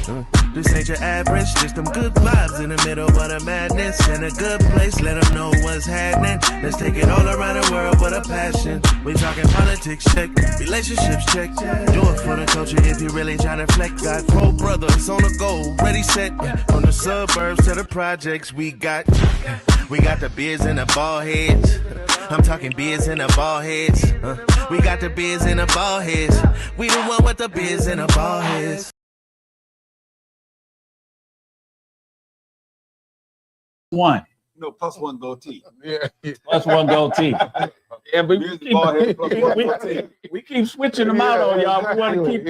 This ain't your average, just them good vibes in the middle of the madness. In a good place, let them know what's happening. Let's take it all around the world with a passion. We talking politics, check, relationships, check. Do it for the culture if you really trying to flex. Got 4 brothers on the go, ready, set. From the suburbs to the projects, we got the beers and the ball heads. I'm talking beers and the ball heads. We got the beers and the ball heads. We the one with the beers and the ball heads. One. No, +1 goatee. Yeah. +1 goatee. Yeah, but we keep switching them out on y'all. We want to keep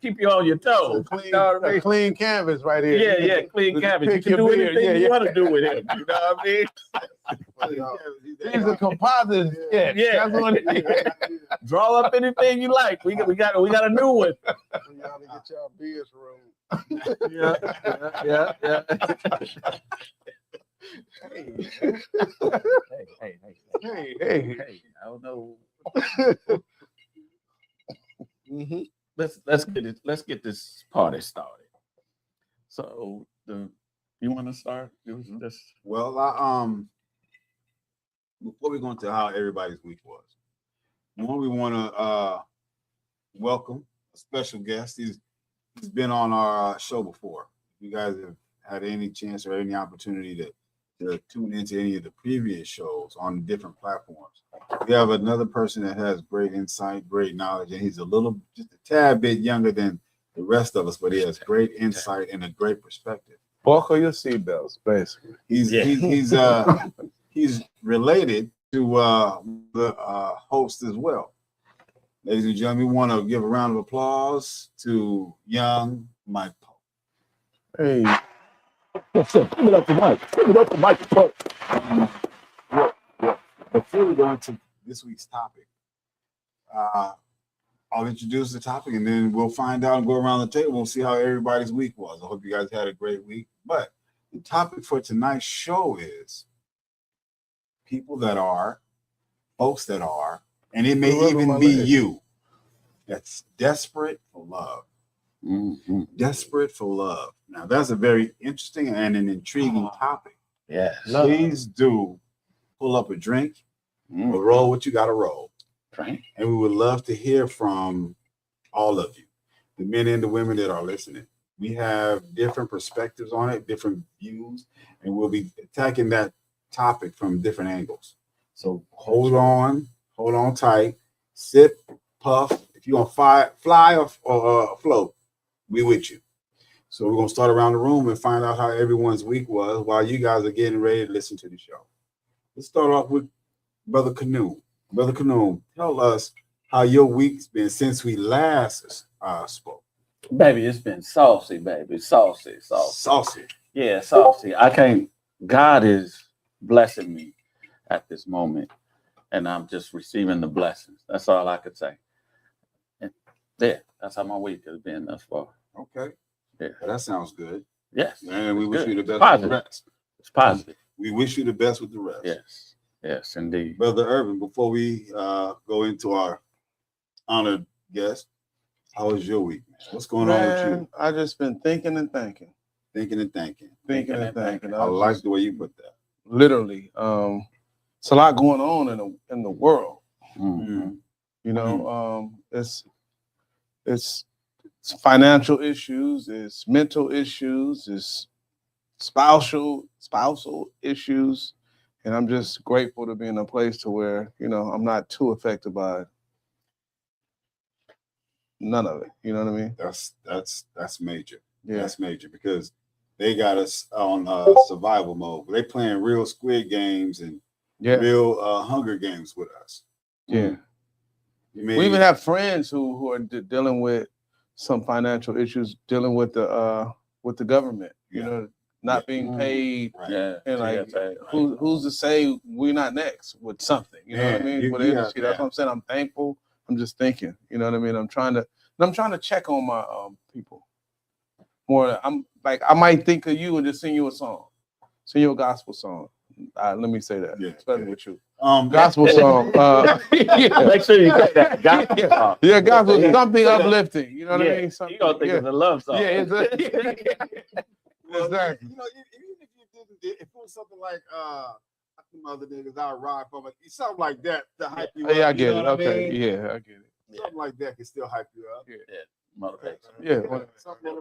keep you on your toes. A clean canvas right here. Yeah, clean canvas. You can do anything you want to do with him. You know what I mean? These are composites. Yeah. That's what it is. Draw up anything you like. We got a new one. Y'all to get y'all beers rolled. Yeah. Hey, I don't know. Let's get this party started. So you want to start? Well, before we go into how everybody's week was, we want to welcome a special guest. He's been on our show before. If you guys have had any chance or any opportunity to tune into any of the previous shows on different platforms, we have another person that has great insight, great knowledge, and he's just a tad bit younger than the rest of us, but he has great insight and a great perspective. Buckle your seatbelts, basically. He's related to the host as well. Ladies and gentlemen, we want to give a round of applause to young Mike Poe. Hey. Give it up to Mike. Before we go into this week's topic, I'll introduce the topic and then we'll find out and go around the table. We'll see how everybody's week was. I hope you guys had a great week. But the topic for tonight's show is folks that are, and it may even be you, that's desperate for love. Mm-hmm. Desperate for love. Now, that's a very interesting and an intriguing topic. Yes. Please do pull up a drink or roll what you got to roll. Right. And we would love to hear from all of you, the men and the women that are listening. We have different perspectives on it, different views, and we'll be attacking that topic from different angles. So hold on tight, sip, puff. If you want to fly or float, we with you. So we're going to start around the room and find out how everyone's week was while you guys are getting ready to listen to the show. Let's start off with Brother Canoe. Brother Canoe, tell us how your week's been since we last spoke. Baby, it's been saucy, baby. Saucy. Yeah, saucy. God is blessing me at this moment, and I'm just receiving the blessings. That's all I could say. And that's how my week has been thus far. Okay. Yeah. Well, that sounds good. Yes. And we wish you the best positive. with the rest. It's positive. We wish you the best with the rest. Yes, indeed. Brother Irvin, before we go into our honored guest, how was your week, man? What's going on with you? I just been thinking and thinking. Thinking and thinking. I like the way you put that. Literally. It's a lot going on in the world. Mm-hmm. You know, it's financial issues, it's mental issues, it's spousal issues, and I'm just grateful to be in a place to where, you know, I'm not too affected by none of it. You know what I mean? That's major. Yeah. That's major because they got us on survival mode. They playing real Squid Games and real Hunger Games with us. Yeah. We even have friends who are dealing with some financial issues, dealing with the government, you know, not being paid. Right. Yeah. And who's to say we're not next with something? You know what I mean? With the industry. That's what I'm saying. I'm thankful. I'm just thinking, you know what I mean? I'm trying to check on my people more. I might think of you and just sing you a song, sing you a gospel song. Let me say that, especially with you. Gospel song. Yeah. Make sure you say that. Gospel song. Yeah, gospel, something uplifting. You know what I mean? Something, you gonna think it's a love song. Yeah, exactly. Well, Exactly. you know, even if you didn't, if it was something like some other niggas I ride from it, something like that to hype you up. Yeah, I get it. What I Okay, mean? yeah, I get it. Something like that can still hype you up. Yeah. Motivation. Yeah,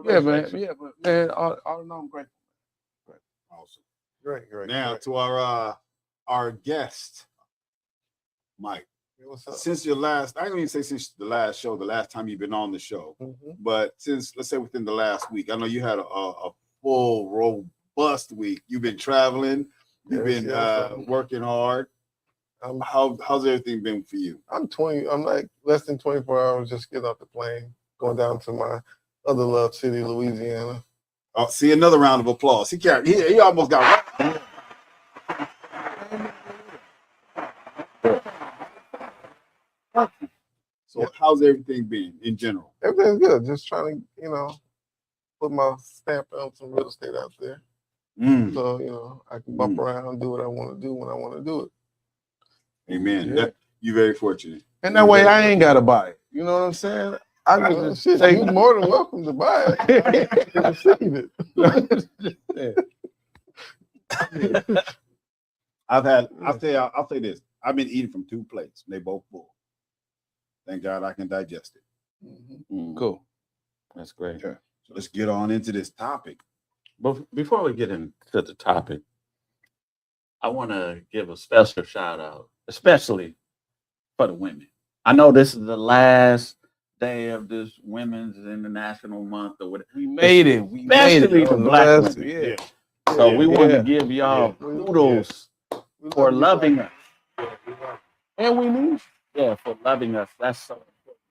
Yeah, man. Yeah, but man, all in all, I'm grateful. Awesome. Great. Now to our guest, Mike. Hey, what's up? Since your last, I don't even say since the last show, the last time you've been on the show, but since, let's say, within the last week, I know you had a full robust week. You've been traveling, you've been working hard. How's everything been for you? I'm like less than 24 hours just getting off the plane, going down to my other love city, Louisiana. Oh, see, another round of applause. He almost got right. So how's everything been in general? Everything's good. Just trying to, put my stamp on some real estate out there. So, I can bump around and do what I want to do when I want to do it. Amen. Yeah. You're very fortunate. And that way I ain't got to buy it. You know what I'm saying? I can just say you're more than welcome to buy it. Receive it. I'll say this. I've been eating from 2 plates. They both full. Thank God I can digest it. Cool. That's great. Okay. So let's get on into this topic. But before we get into the topic, I want to give a special shout out, especially for the women. I know this is the last day of this Women's International Month or whatever. We made it. Especially the black women. Yeah. So we want to give y'all kudos for loving us. And we need for loving us. That's so important.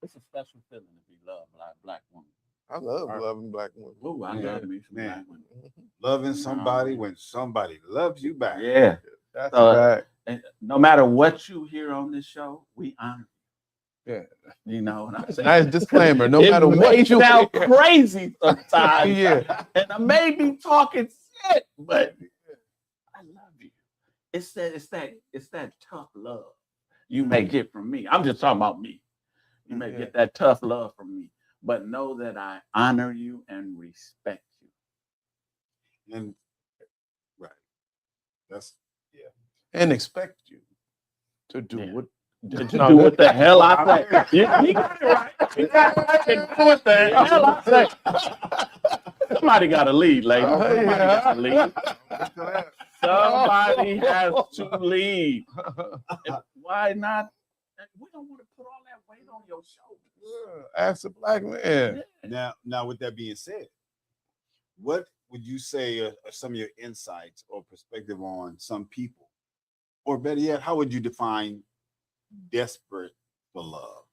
It's a special feeling to be loved by a black woman. I love loving black women. Ooh, I love me some black women. Loving somebody when somebody loves you back. Yeah. That's right. No matter what you hear on this show, we honor you. Yeah. You know what I'm saying? Nice disclaimer. No matter what you sound crazy sometimes. Yeah. And I may be talking shit, but I love you. It's that tough love you may get from me. I'm just talking about me. You may get that tough love from me, but know that I honor you and respect you. And right. That's and expect you to do what do what the hell I say. You got it right. You got it right. And do what the hell I say. Somebody got to lead, ladies. Somebody got to lead. Somebody has to lead. Why not? We don't want to put all that weight on your shoulders. Ask a black man. Now, with that being said, what would you say are some of your insights or perspective on some people? Or better yet, how would you define desperate for love?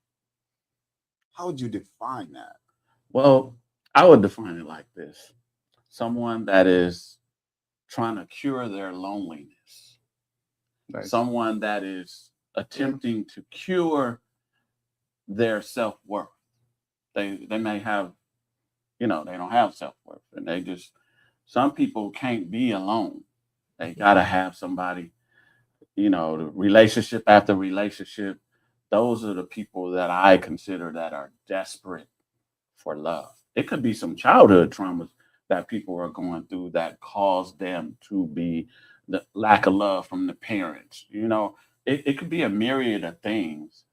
How would you define that? Well, I would define it like this. Someone that is trying to cure their loneliness. Nice. Someone that is attempting to cure their self-worth. They may have, they don't have self-worth. And some people can't be alone. They got to have somebody, the relationship after relationship. Those are the people that I consider that are desperate for love. It could be some childhood traumas that people are going through that cause them to be the lack of love from the parents. It could be a myriad of things.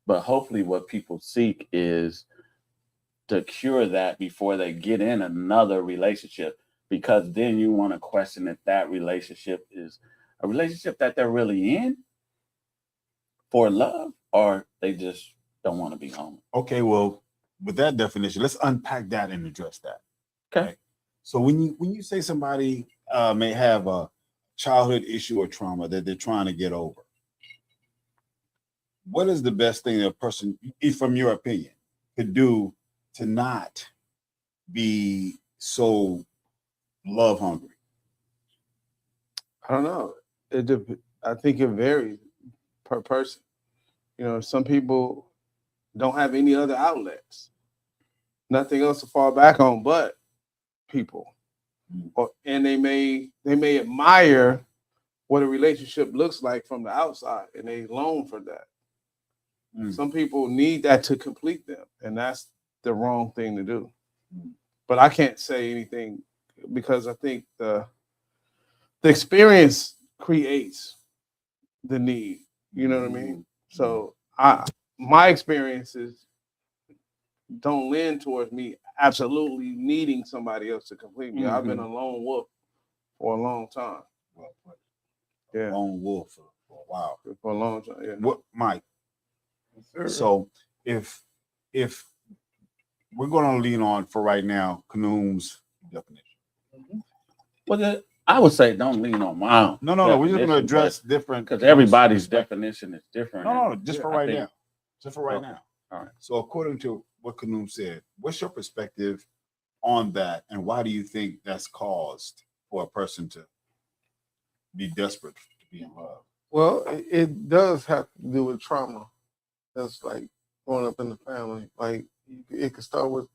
But hopefully what people seek is to cure that before they get in another relationship, because then you want to question if that relationship is a relationship that they're really in for love, or they just don't want to be home. Okay, well, with that definition, let's unpack that and address that. Okay. So when you say somebody may have a childhood issue or trauma that they're trying to get over, what is the best thing a person, from your opinion, could do to not be so love hungry? I don't know. I think it varies per person. Some people don't have any other outlets, nothing else to fall back on but people. and they may admire what a relationship looks like from the outside, and they long for that. Some people need that to complete them, and that's the wrong thing to do. But I can't say anything because I think the experience creates the need. You know what I mean? So my experiences don't lean towards me absolutely needing somebody else to complete me. I've been a lone wolf for a long time. Well put. Yeah, Lone wolf for a while. for a long time. Yeah. What, Mike? Sure. So if we're going to lean on for right now, Kanoom's definition. Well, I would say don't lean on mine. No. We're just going to address different because everybody's definition is different. No, just for right now. Just for right Okay. now. All right. So according to what Kanoom said, what's your perspective on that, and why do you think that's caused for a person to be desperate to be in love? Well, it does have to do with trauma. That's like growing up in the family. Like it could start with,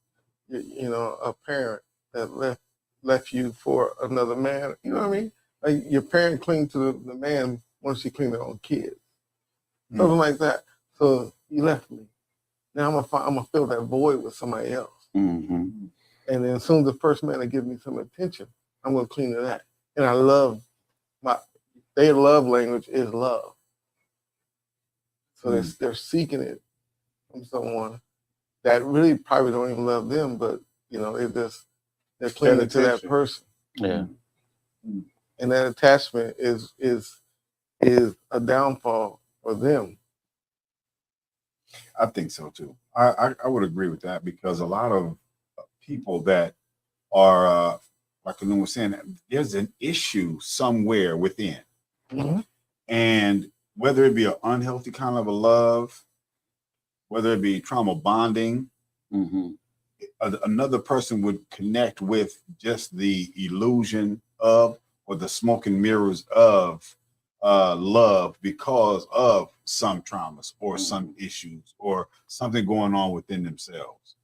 a parent that left you for another man. You know what I mean? Like your parent cling to the man once she cling to their own kids, something like that. So you left me. Now I'm gonna fill that void with somebody else. Mm-hmm. And then as soon as the first man that gives me some attention, I'm gonna cling to that. And I love their love language is love. So they're seeking it from someone that really probably don't even love them, but they're clinging to that person. Yeah. And that attachment is a downfall for them. I think so too. I would agree with that, because a lot of people that are like Kanoom was saying, there's an issue somewhere within. And whether it be an unhealthy kind of a love, whether it be trauma bonding, another person would connect with just the illusion of, or the smoke and mirrors of love, because of some traumas or some issues or something going on within themselves.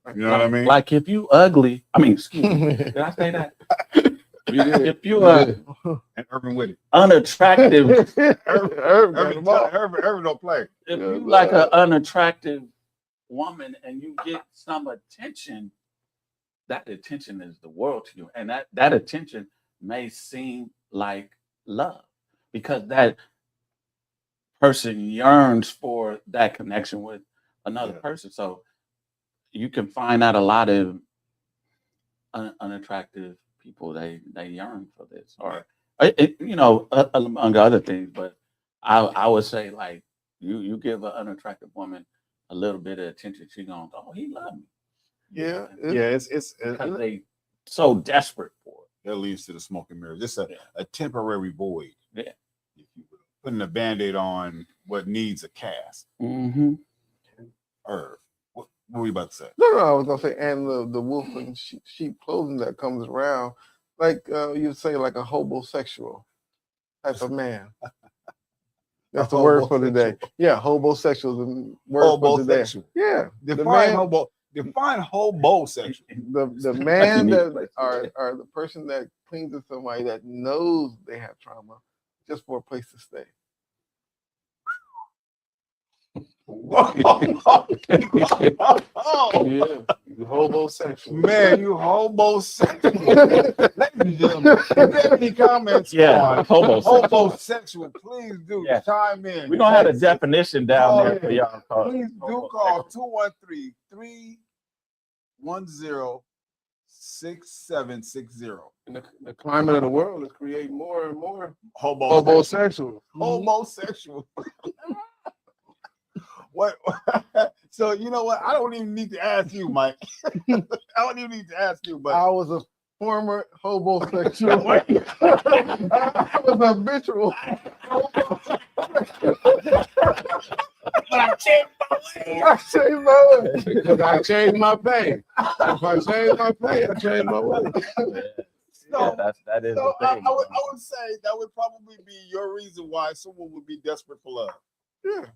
You know what I mean? Like if you ugly, excuse me, did I say that? If you and Urban with it. Unattractive, Urban don't play. if you like an unattractive woman and you get some attention, that attention is the world to you. And that attention may seem like love, because that person yearns for that connection with another person. So you can find out a lot of unattractive people, they yearn for this, or among other things. But I would say, like, you give an unattractive woman a little bit of attention, she gonna go, oh, he loved me. Yeah, it's because they so desperate for it. That leads to the smoke and mirrors. Just a temporary void. Yeah. If you will. Putting a band-aid on what needs a cast. Irv, what were we about to say? No, I was gonna say, and the wolf in sheep clothing that comes around, like you'd say, like a hobosexual type of man. That's the word for today. Yeah, hobosexual is the word for today. Yeah, define hobosexual. The man that are the person that clings to somebody that knows they have trauma just for a place to stay. Yeah, you homosexual. Man, you homosexual. Ladies and gentlemen, if you have any comments on homosexual, please do chime in. We're gonna have a definition down there for y'all. Please do call 213-310-6760. And the climate of the world is creating more and more homosexual. Homosexual. What? So you know what? I don't even need to ask you, Mike. I don't even need to ask you, but I was a former homosexual. I was habitual. But I changed my way. I changed my way. Because I changed my pay. If I change my pay, I change my way. So, that is so the thing. I would say that would probably be your reason why someone would be desperate for love. Yeah.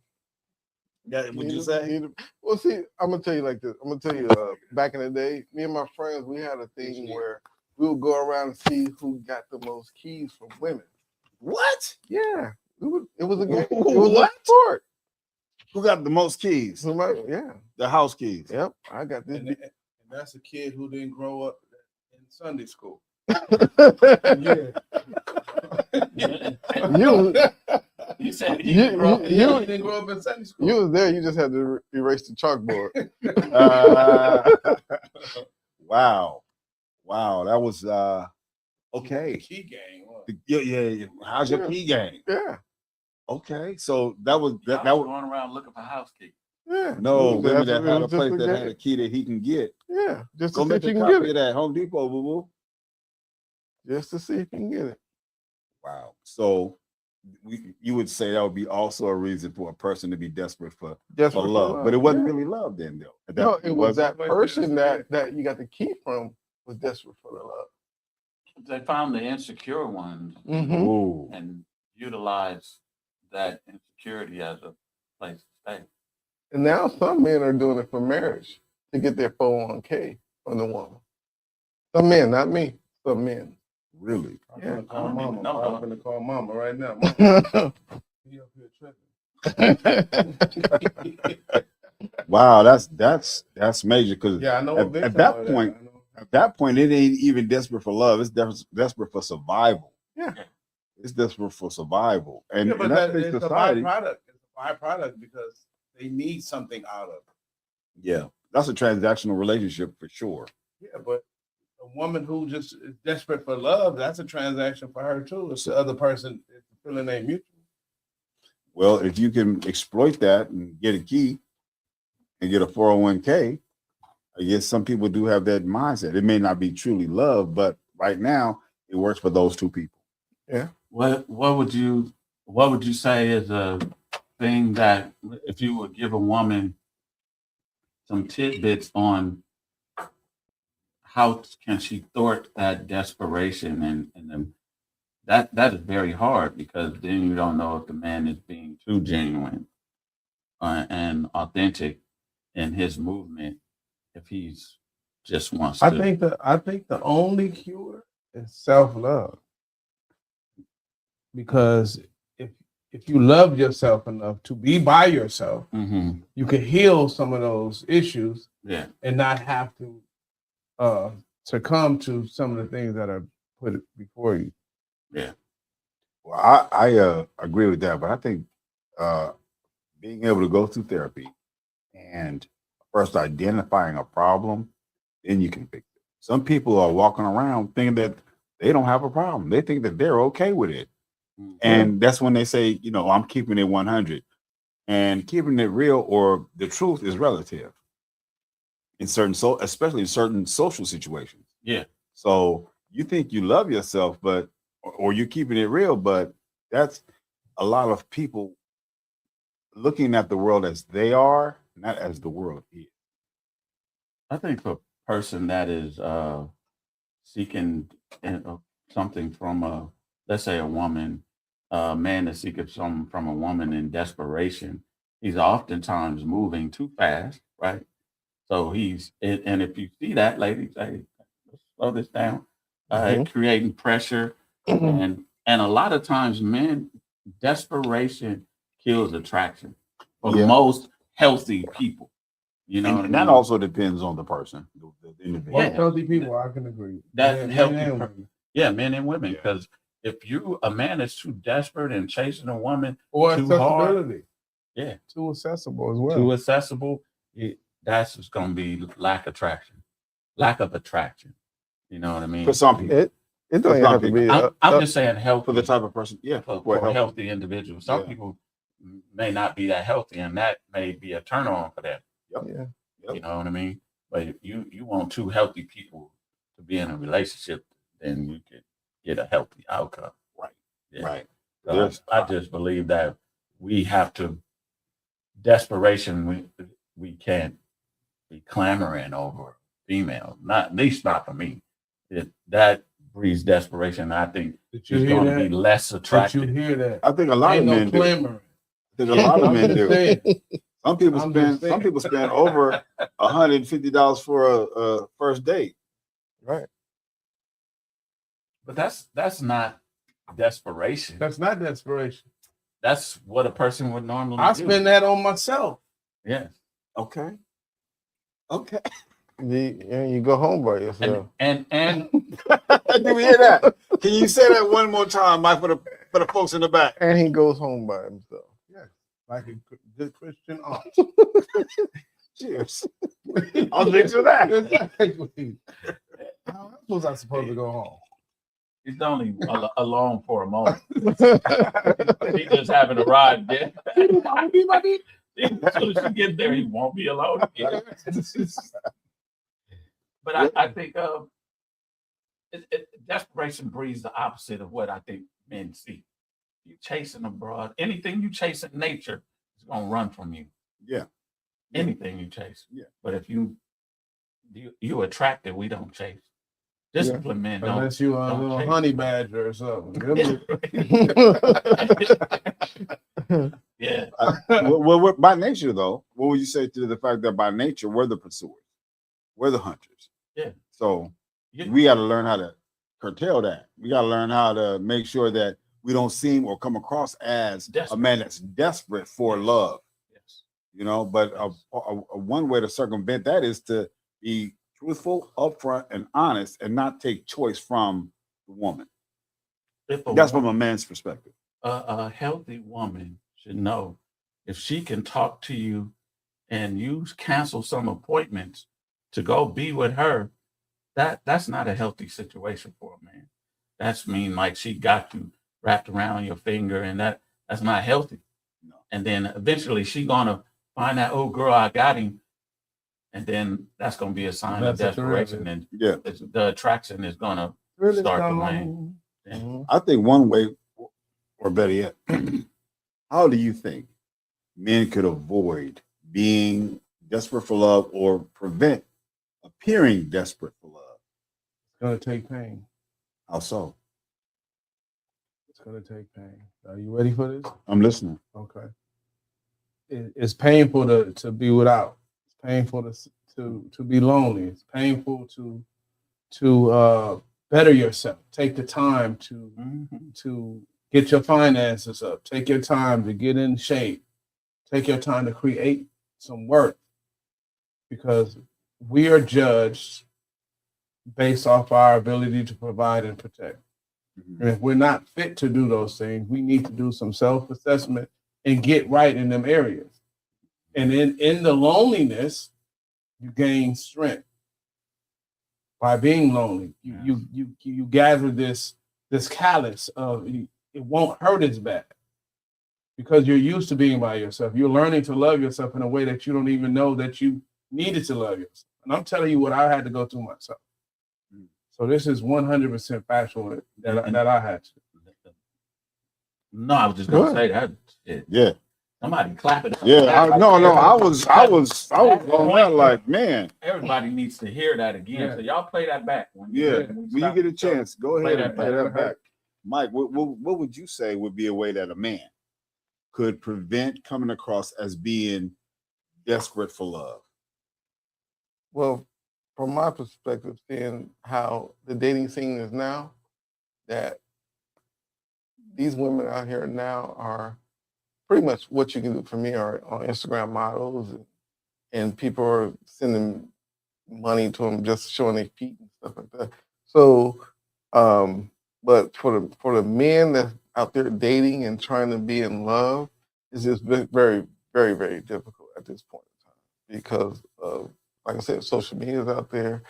Yeah, would you say? Well, see, I'm gonna tell you like this. I'm gonna tell you, back in the day, me and my friends, we had a thing where we would go around and see who got the most keys from women. What? Yeah, it was a game. It What? was a sport. Who got the most keys? Somebody, yeah. The house keys. Yep, I got this. And that's a kid who didn't grow up in Sunday school. Yeah. You said You didn't grow up in Sunday school. You was there. You just had to erase the chalkboard. Wow. That was okay. Key game. Yeah. How's your key game? Yeah. Okay, so that was that was was going around looking for house keys. Yeah. no women that It had a was place just that a had a game. key that he can get. Yeah, just Go to see make if a you can copy get of it. that Home Depot, boo boo. Just to see if you can get it. Wow. So you would say that would be also a reason for a person to be desperate for love. But it wasn't really love then, though. No, it was that person that you got the key from was desperate for the love. They found the insecure ones Mm-hmm. Ooh. and utilized that insecurity as a place to stay. And now some men are doing it for marriage to get their 401k from the woman. Some men, not me. Some men. Really? I'm I gonna call don't even mama. know, I'm dog. gonna call mama right now. Mama, he up here tripping. Wow, that's major because Yeah, I know. at that point, it ain't even desperate for love. It's desperate for survival. Yeah. It's desperate for survival. And, Yeah, but and that's it's society. a byproduct. It's a byproduct because they need something out of it. Yeah, that's a transactional relationship for sure. Yeah, but a woman who just is desperate for love, that's a transaction for her too. It's the other person, if the feeling ain't mutual. Well, if you can exploit that and get a key and get a 401k, I guess some people do have that mindset. It may not be truly love, but right now it works for those two people. Yeah. What would you say is a thing that if you would give a woman some tidbits on how can she thwart that desperation and then that is very hard because then you don't know if the man is being too genuine and authentic in his movement if he's just wants to. I think the only cure is self-love. Because if you love yourself enough to be by yourself, Mhm. you can heal some of those issues Yeah. and not have to succumb to some of the things that are put before you. Yeah. Well, I agree with that, but I think being able to go through therapy and first identifying a problem, then you can fix it. Some people are walking around thinking that they don't have a problem. They think that they're okay with it. Mhm. And that's when they say, I'm keeping it 100. And keeping it real or the truth is relative in especially in certain social situations. Yeah. So you think you love yourself, or you're keeping it real, but that's a lot of people looking at the world as they are, not as the world is. I think for a person that is seeking something from let's say a woman, a man is seeking something from a woman in desperation, he's oftentimes moving too fast, right? So and if you see that, ladies, hey, let's slow this down, creating pressure, and a lot of times, men, desperation kills attraction for most healthy people. You know, and that also depends on the person, the individual. Most healthy people, I can agree. That Men healthy, and women. yeah, men and women. Yeah. Because if a man is too desperate and chasing a woman Or too hard, accessibility. yeah, Too accessible as well. too accessible, that's just going to be lack of attraction. You know what I mean? For some people, It don't even have to be. I'm just saying healthy for the type of person, for a healthy individual. Some people may not be that healthy, and that may be a turn on for them. Yeah. You know what I mean? But if you want two healthy people to be in a relationship, then you could get a healthy outcome. Right. Yeah. Right. So I just believe that we have to desperation. We can't be clamoring over females. Not at least not for me. That breeds desperation. I think Did you it's hear going to that? be less Did attractive. you hear that? I think a lot Ain't of no men do. clamoring. I think a lot of I'm men just do. saying. Some people I'm just spend over $150 for a first date. Right. But that's not desperation. That's not desperation. That's what a person would normally I do. spend that on myself. Yeah. Okay. You go home by yourself. And Did we hear that? Can you say that one more time, Mike, for the folks in the back? And he goes home by himself. Yeah, like a good Christian aunt. Cheers. I'll drink to that. Exactly. How was I supposed to go home? he's only alone for a moment. He just haven't arrived yet. As soon as you get there, he won't be alone again. But I think desperation breeds the opposite of what I think men see. You chasing abroad, anything you chase in nature is gonna run from you. Yeah. Anything you chase. Yeah. But if you attracted, we don't chase. Disciplined men don't. Unless you are a don't little chase. honey badger or something. Yeah. Well, by nature, though, what would you say to the fact that by nature we're the pursuers, we're the hunters? Yeah. So we got to learn how to curtail that. We got to learn how to make sure that we don't seem or come across as Desperate. a man that's desperate for love. Yes. You know, but one way to circumvent that is to be truthful, upfront, and honest, and not take choice from the woman. That's from a man's perspective. A healthy woman should know if she can talk to you and you cancel some appointments to go be with her, that's not a healthy situation for a man. That's mean like she got you wrapped around your finger, and that's not healthy. No. And then eventually she gonna find out, oh girl, I got him. And then that's gonna be a sign of desperation. And Yeah. the attraction is gonna start to wane. Mhm. I think one way, or better yet, how do you think men could avoid being desperate for love or prevent appearing desperate for love? It's gonna take pain. How so? It's gonna take pain. Are you ready for this? I'm listening. Okay. It's painful to be without. It's painful to be lonely. It's painful to better yourself. Take the time to get your finances up. Take your time to get in shape. Take your time to create some work, because we are judged based off our ability to provide and protect. Mm-hmm. And if we're not fit to do those things, we need to do some self-assessment and get right in them areas. And in the loneliness, you gain strength. By being lonely, you gather this callus of it won't hurt as bad, because you're used to being by yourself. You're learning to love yourself in a way that you don't even know that you needed to love yourself. And I'm telling you what I had to go through myself. So this is 100% factual that I had to. No, I was just gonna say that. Shit. Yeah. Somebody clap it up. Yeah. I was going out like, man. Everybody needs to hear that again. Yeah. So y'all play that back. When When you get a chance, go ahead and play that back. back. Mike, what would you say would be a way that a man could prevent coming across as being desperate for love? Well, from my perspective, seeing how the dating scene is now, that these women out here now are pretty much what you can do for me are on Instagram models, and people are sending money to them just showing their feet and stuff like that. So, but for the men that's out there dating and trying to be in love, it's just very, very, very difficult at this point in time, because of, like I said, social media is out there,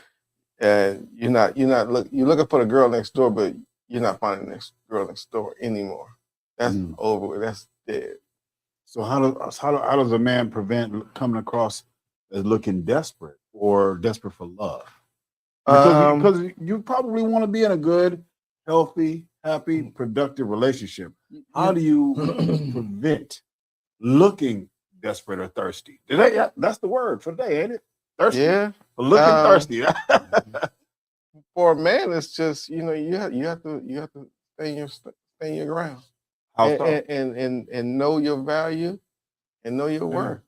and you're looking for the girl next door, but you're not finding the girl next door anymore. That's over with. That's dead. So how does a man prevent coming across as looking desperate or desperate for love? Because you probably want to be in a good, healthy, happy, productive relationship. How do you prevent looking desperate or thirsty? That's the word for today, ain't it? Thirsty. Yeah. For looking thirsty. For a man, it's just you have to stay in your ground. How so? And know your value and know your worth.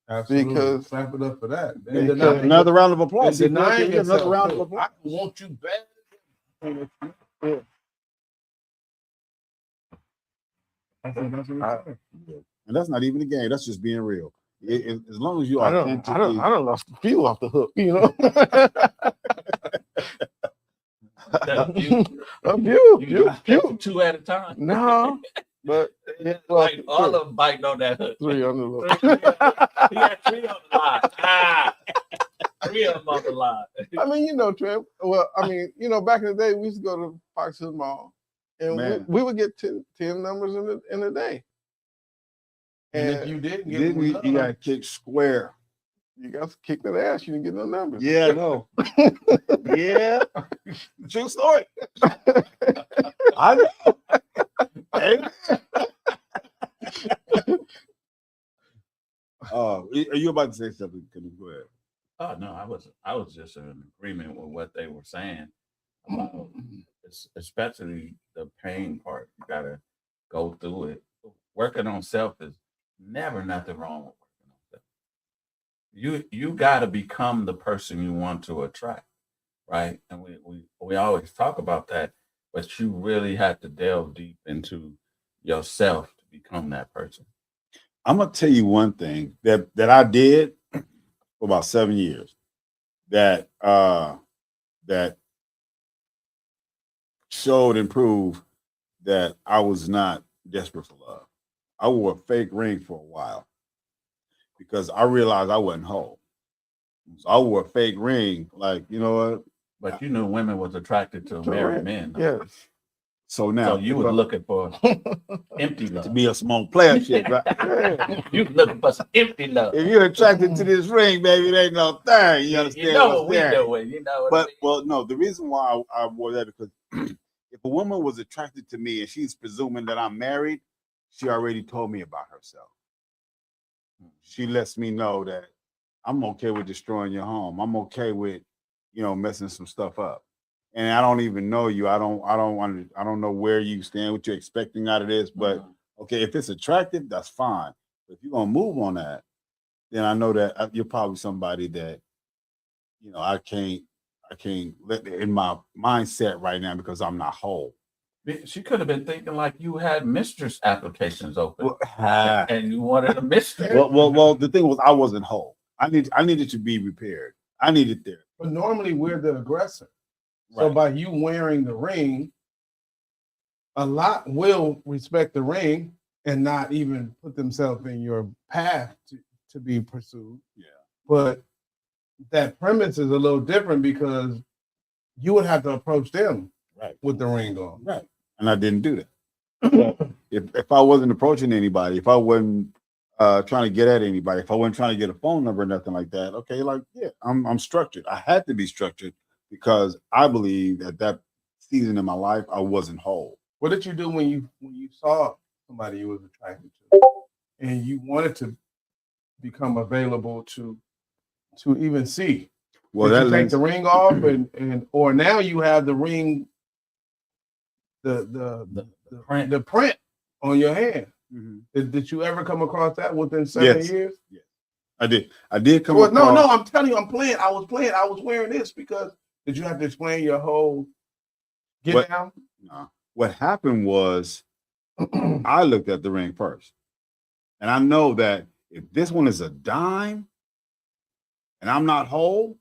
Absolutely. Because clap it up for that. Another round of applause. Denying Another yourself, round of applause. I want you bad. I think that's what I- it is. And that's not even a game. That's just being real. As long as you I authentically, don't lost a few off the hook, you know. That few. A few, You few. two at a time. No, but Like all of them biting on that hook. three on the hook. He had 3 on the line. 3 of them on the line. I mean, you know, Trev. Well, I mean, you know, back in the day, we used to go to Fox Hills Mall, and we would get 10 numbers in a day. And if you didn't get didn't one, you got kicked square. You got kicked in the ass. You didn't get no numbers. Yeah, no. Yeah. True story. I know. Hey. Are you about to say something? Can you go ahead? Oh no, I was just in agreement with what they were saying about especially the pain part. You gotta go through it. Working on self is never nothing wrong with working on self. You gotta become the person you want to attract, right? And we always talk about that, but you really have to delve deep into yourself to become that person. I'm gonna tell you one thing that I did for about 7 years that that showed and proved that I was not desperate for love. I wore a fake ring for a while because I realized I wasn't whole. So I wore a fake ring, like, you know what? But you knew women was attracted to married men. Yes. So now So you was looking for empty love. to be a small player shit, right? You looking for some empty love. If you're attracted to this ring, baby, it ain't no thing. You understand? You know what what we doing. You know what I But mean? well, no, the reason why I wore that because if a woman was attracted to me and she's presuming that I'm married, she already told me about herself. She lets me know that I'm okay with destroying your home. I'm okay with, messing some stuff up. And I don't even know you. I don't know where you stand, what you're expecting out of this. But okay, if it's attractive, that's fine. But if you're gonna move on that, then I know that you're probably somebody that, I can't let in my mindset right now because I'm not whole. She could have been thinking like you had mistress applications open, Well, and you wanted a mistress. well, the thing was I wasn't whole. I needed to be repaired. I needed therapy. But normally we're the aggressor. So by you wearing the ring, a lot will respect the ring and not even put themselves in your path to be pursued. Yeah. But that premise is a little different because you would have to approach them with the ring on. Right. And I didn't do that. if I wasn't approaching anybody, if I wasn't trying to get at anybody, if I wasn't trying to get a phone number or nothing like that, okay, I'm structured. I had to be structured because I believe at that season in my life I wasn't whole. What did you do when you saw somebody you was attracted to and you wanted to become available to even see? Well, did you take the ring off and or now you have the ring, the print on your hand. Mm-hmm. Did you ever come across that within 7 years? Yes, I did. I did come across. No, I'm telling you, I'm playing. I was wearing this because did you have to explain your whole get down? No. What happened was I looked at the ring first. And I know that if this one is a dime and I'm not whole,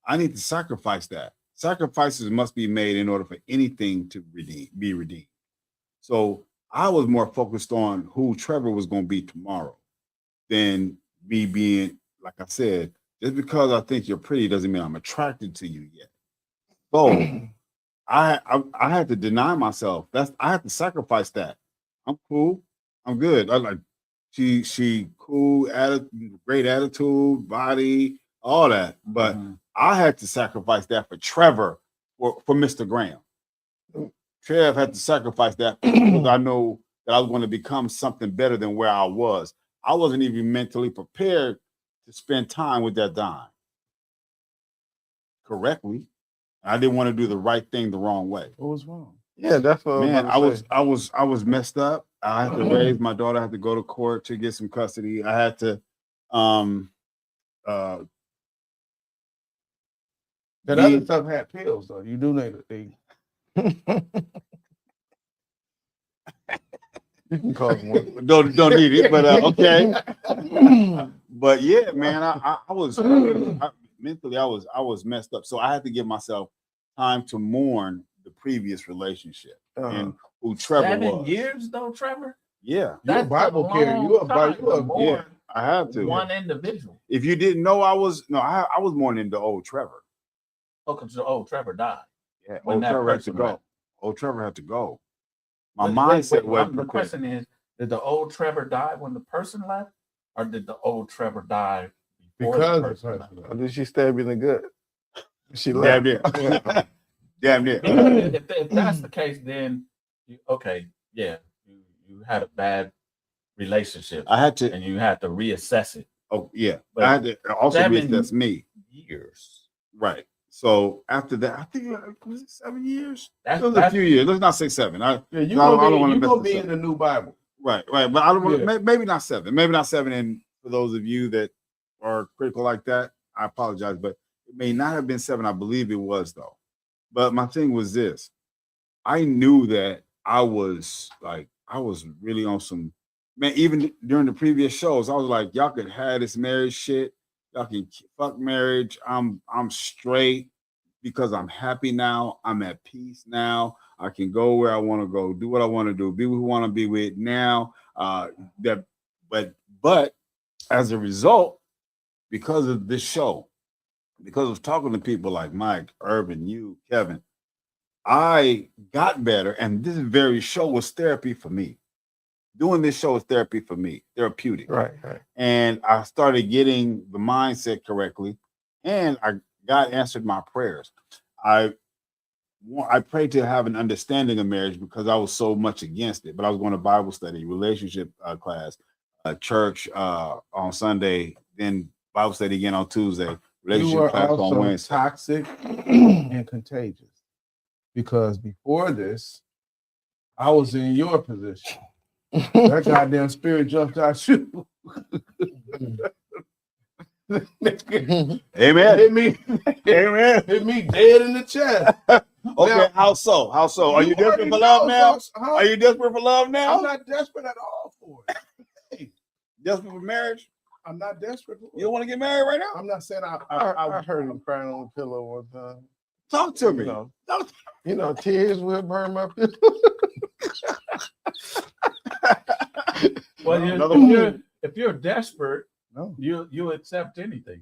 I need to sacrifice that. Sacrifices must be made in order for anything to be redeemed. So I was more focused on who Trevor was going to be tomorrow than me being, like I said, just because I think you're pretty doesn't mean I'm attracted to you yet. So I had to deny myself. I had to sacrifice that. I'm cool. I'm good. I like she cool, great attitude, body, all that. But I had to sacrifice that for Trevor, for Mr. Graham. Trev had to sacrifice that because I know that I was going to become something better than where I was. I wasn't even mentally prepared to spend time with that dime correctly. I didn't want to do the right thing the wrong way. What was wrong? Yeah, that's what I was messed up. I had to raise my daughter. I had to go to court to get some custody. I had to that other stuff had pills though. You do need a thing. You can call him one. Don't need it, but okay. But yeah, man, I was mentally I was messed up, so I had to give myself time to mourn the previous relationship and who Trevor 7 was. years though, Trevor. Yeah, You're a Bible carrier. Yeah, I have to. One individual. If you didn't know, I was mourning the old Trevor. Oh, because the old Trevor died. Yeah, When old that Trevor had to person go. left. Old Trevor had to go. My Wait, mindset was the question is: did the old Trevor die when the person left, or did the old Trevor die before Because the the person left? person. Or did she stab you in the gut? She damn left. near. Damn near. If that's the case, then you had a bad relationship. I had to. and you had to reassess it. Oh yeah, But I had to also 7 reassess me. years. Right. So after that, I think was it 7 years? That's, It was a few years. Let's not say 7. Yeah, I don't want to mess be this in up. the new Bible. Right. But I don't want Yeah. maybe not 7. Maybe not 7. And for those of you that are critical like that, I apologize. But it may not have been 7. I believe it was though. But my thing was this: I knew that I was really on some man. Even during the previous shows, I was like, y'all could have this marriage shit. Y'all can fuck marriage. I'm straight because I'm happy now. I'm at peace now. I can go where I want to go, do what I want to do, be who I want to be with now. But as a result, because of this show, because of talking to people like Mike, Urban, you, Kevin, I got better. And this very show was therapy for me. Doing this show is therapy for me, therapeutic. Right. And I started getting the mindset correctly, and God answered my prayers. I prayed to have an understanding of marriage because I was so much against it. But I was going to Bible study, relationship class, church on Sunday, then Bible study again on Tuesday, relationship class on Wednesday. Toxic and contagious because before this, I was in your position. That goddamn spirit jumped out you. Amen. Hit me. Amen. Hit me dead in the chest. Okay, Now, how so? How so? Are you desperate for love now? Are you desperate for love now? I'm not desperate at all for it. Hey, desperate for marriage? I'm not desperate for it. You don't want to get married right now? I'm not saying I heard him crying on the pillow one time. Talk to me. Tears will burn my pillow. Well, if you're desperate, no, you accept anything.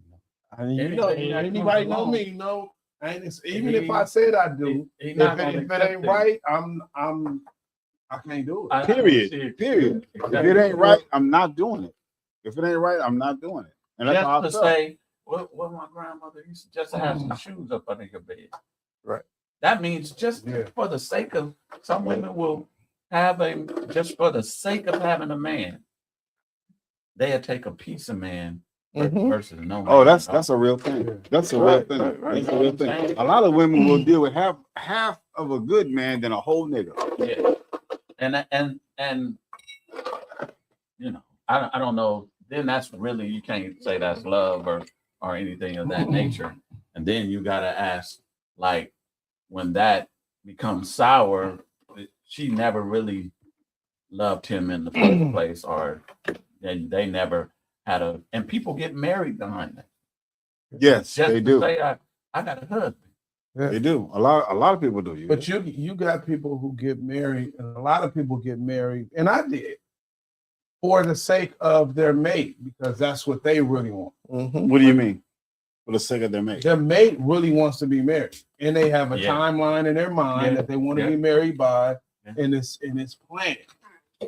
Anybody know me? No, even if I said I do, if it ain't right, I can't do it. Period. Period. If it ain't right, I'm not doing it. If it ain't right, I'm not doing it. And that's how I just to felt. say, what my grandmother used to just have some shoes up under your bed. Right. That means just for the sake of some women will have just for the sake of having a man, they'll take a piece of man versus no man. Oh, that's a real thing. That's a real thing. Right. That's a real thing. A lot of women will deal with half of a good man than a whole nigga. Yeah. And I don't know. Then that's really, you can't say that's love or anything of that nature. And then you gotta ask, like, when that becomes sour, she never really loved him in the first place, or they never had and people get married behind that. Yes, Just they to do. say, I got a husband. Yeah. They do. A lot of people do. But you got people who get married, and a lot of people get married, and I did, for the sake of their mate, because that's what they really want. What do you mean? For the sake of their mate? Their mate really wants to be married, and they have a timeline in their mind that they want to be married by, and it's planned.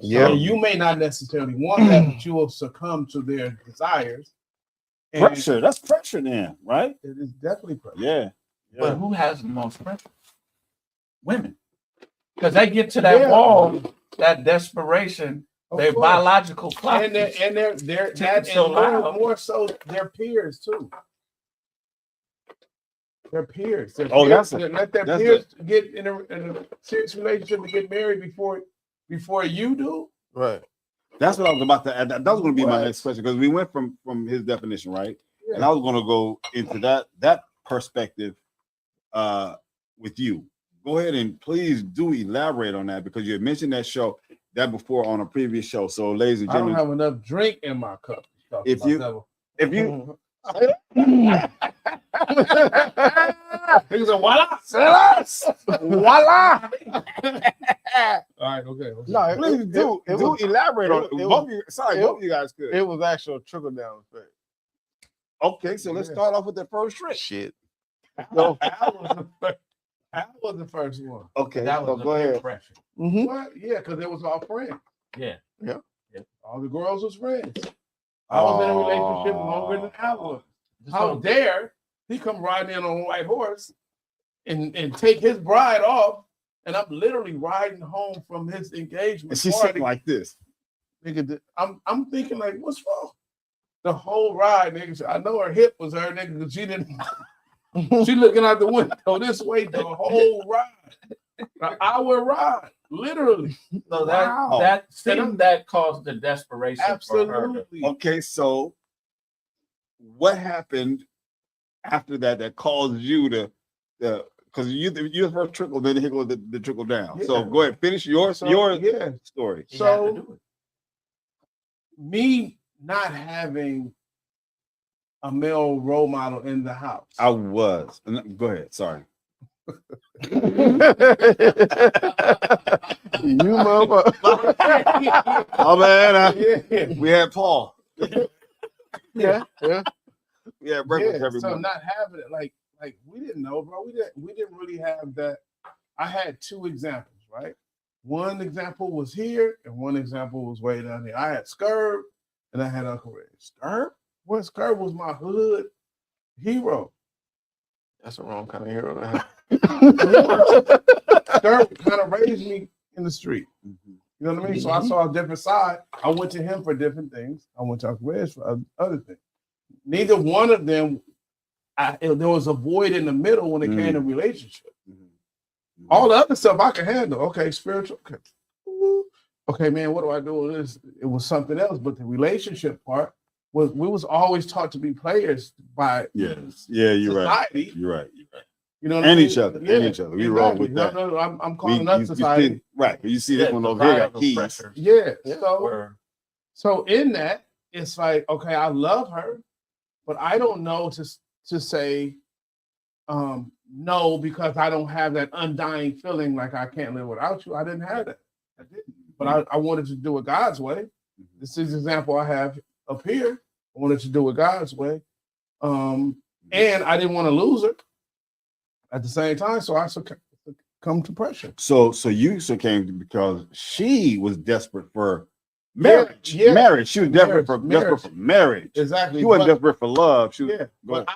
Yeah, so you may not necessarily want that, but you will succumb to their desires. Pressure. That's pressure, then, right? It is definitely pressure. Yeah. But who has the most pressure? Women, because they get to that wall, that desperation. Their biological clock, and they're more so their peers too. Their peers. Let their peers get in a serious relationship to get married before you do. Right. That's what I was about to add. That was going to be my next question, because we went from his definition, right? Yeah. And I was going to go into that perspective with you. Go ahead and please do elaborate on that, because you had mentioned that show. that before on a previous show. So, ladies and I don't gentlemen, have enough drink in my cup. if you Niggas are voila. Voila! All right, okay. No, please do elaborate on it. Both of you guys could. It was actual trickle down effect. Okay, so let's start off with the first trick. Shit. No, Al was the first one. Okay, That was so go ahead. Pressure. Mm-hmm. What? Yeah, because it was all friends. Yeah. All the girls was friends. I was in a relationship longer than Al was. How dare he come riding in on a white horse and take his bride off, and I'm literally riding home from his engagement And she's party. sitting like this. Nigga, I'm thinking like, what's wrong? The whole ride, nigga. I know her hip was her, nigga, because she didn't. She looking out the window this way the whole ride, an hour ride, literally. So Wow. that caused the desperation for her. Absolutely. Okay, so what happened after that caused you to because you first trickle, then here goes the trickle down. Yeah. So go ahead, finish your story. He had to So do it. me not having a male role model in the house. I was. Go ahead. Sorry. You motherfucker. Oh man, Yeah. we had Paul. Yeah. We had breakfast every so morning. not having it, like we didn't know, bro. We didn't really have that. I had two examples, right? One example was here, and one example was way down here. I had Scurb, and I had Uncle Red. Scurb? What? Scurb was my hood hero. That's the wrong kind of hero. Scurb kind of raised me in the street. You know what I mean? So I saw a different side. I went to him for different things. I went to Uncle Red for other things. Neither one of them, there was a void in the middle when it came to relationship. All the other stuff I could handle. Okay, spiritual. Okay. Okay, man, what do I do with this? It was something else, but the relationship part we was always taught to be players by Yes. Yeah, you're society. right. You're right. You know what I And mean? each other. Yeah, And each other. We roll with that. No, I'm calling us You society. see, right. You see this Yeah, one over here got societal keys. pressures Yeah. were- So in that, it's like, okay, I love her, but I don't know to say no, because I don't have that undying feeling like I can't live without you. I didn't have that. I didn't. But I wanted to do it God's way. This is the example I have up here. I wanted to do it God's way. And I didn't want to lose her at the same time. So I succumbed to pressure. So you succumbed because she was desperate for marriage. Yeah. Marriage. She was desperate for marriage. Exactly. She wasn't desperate for love. She was, Yeah. But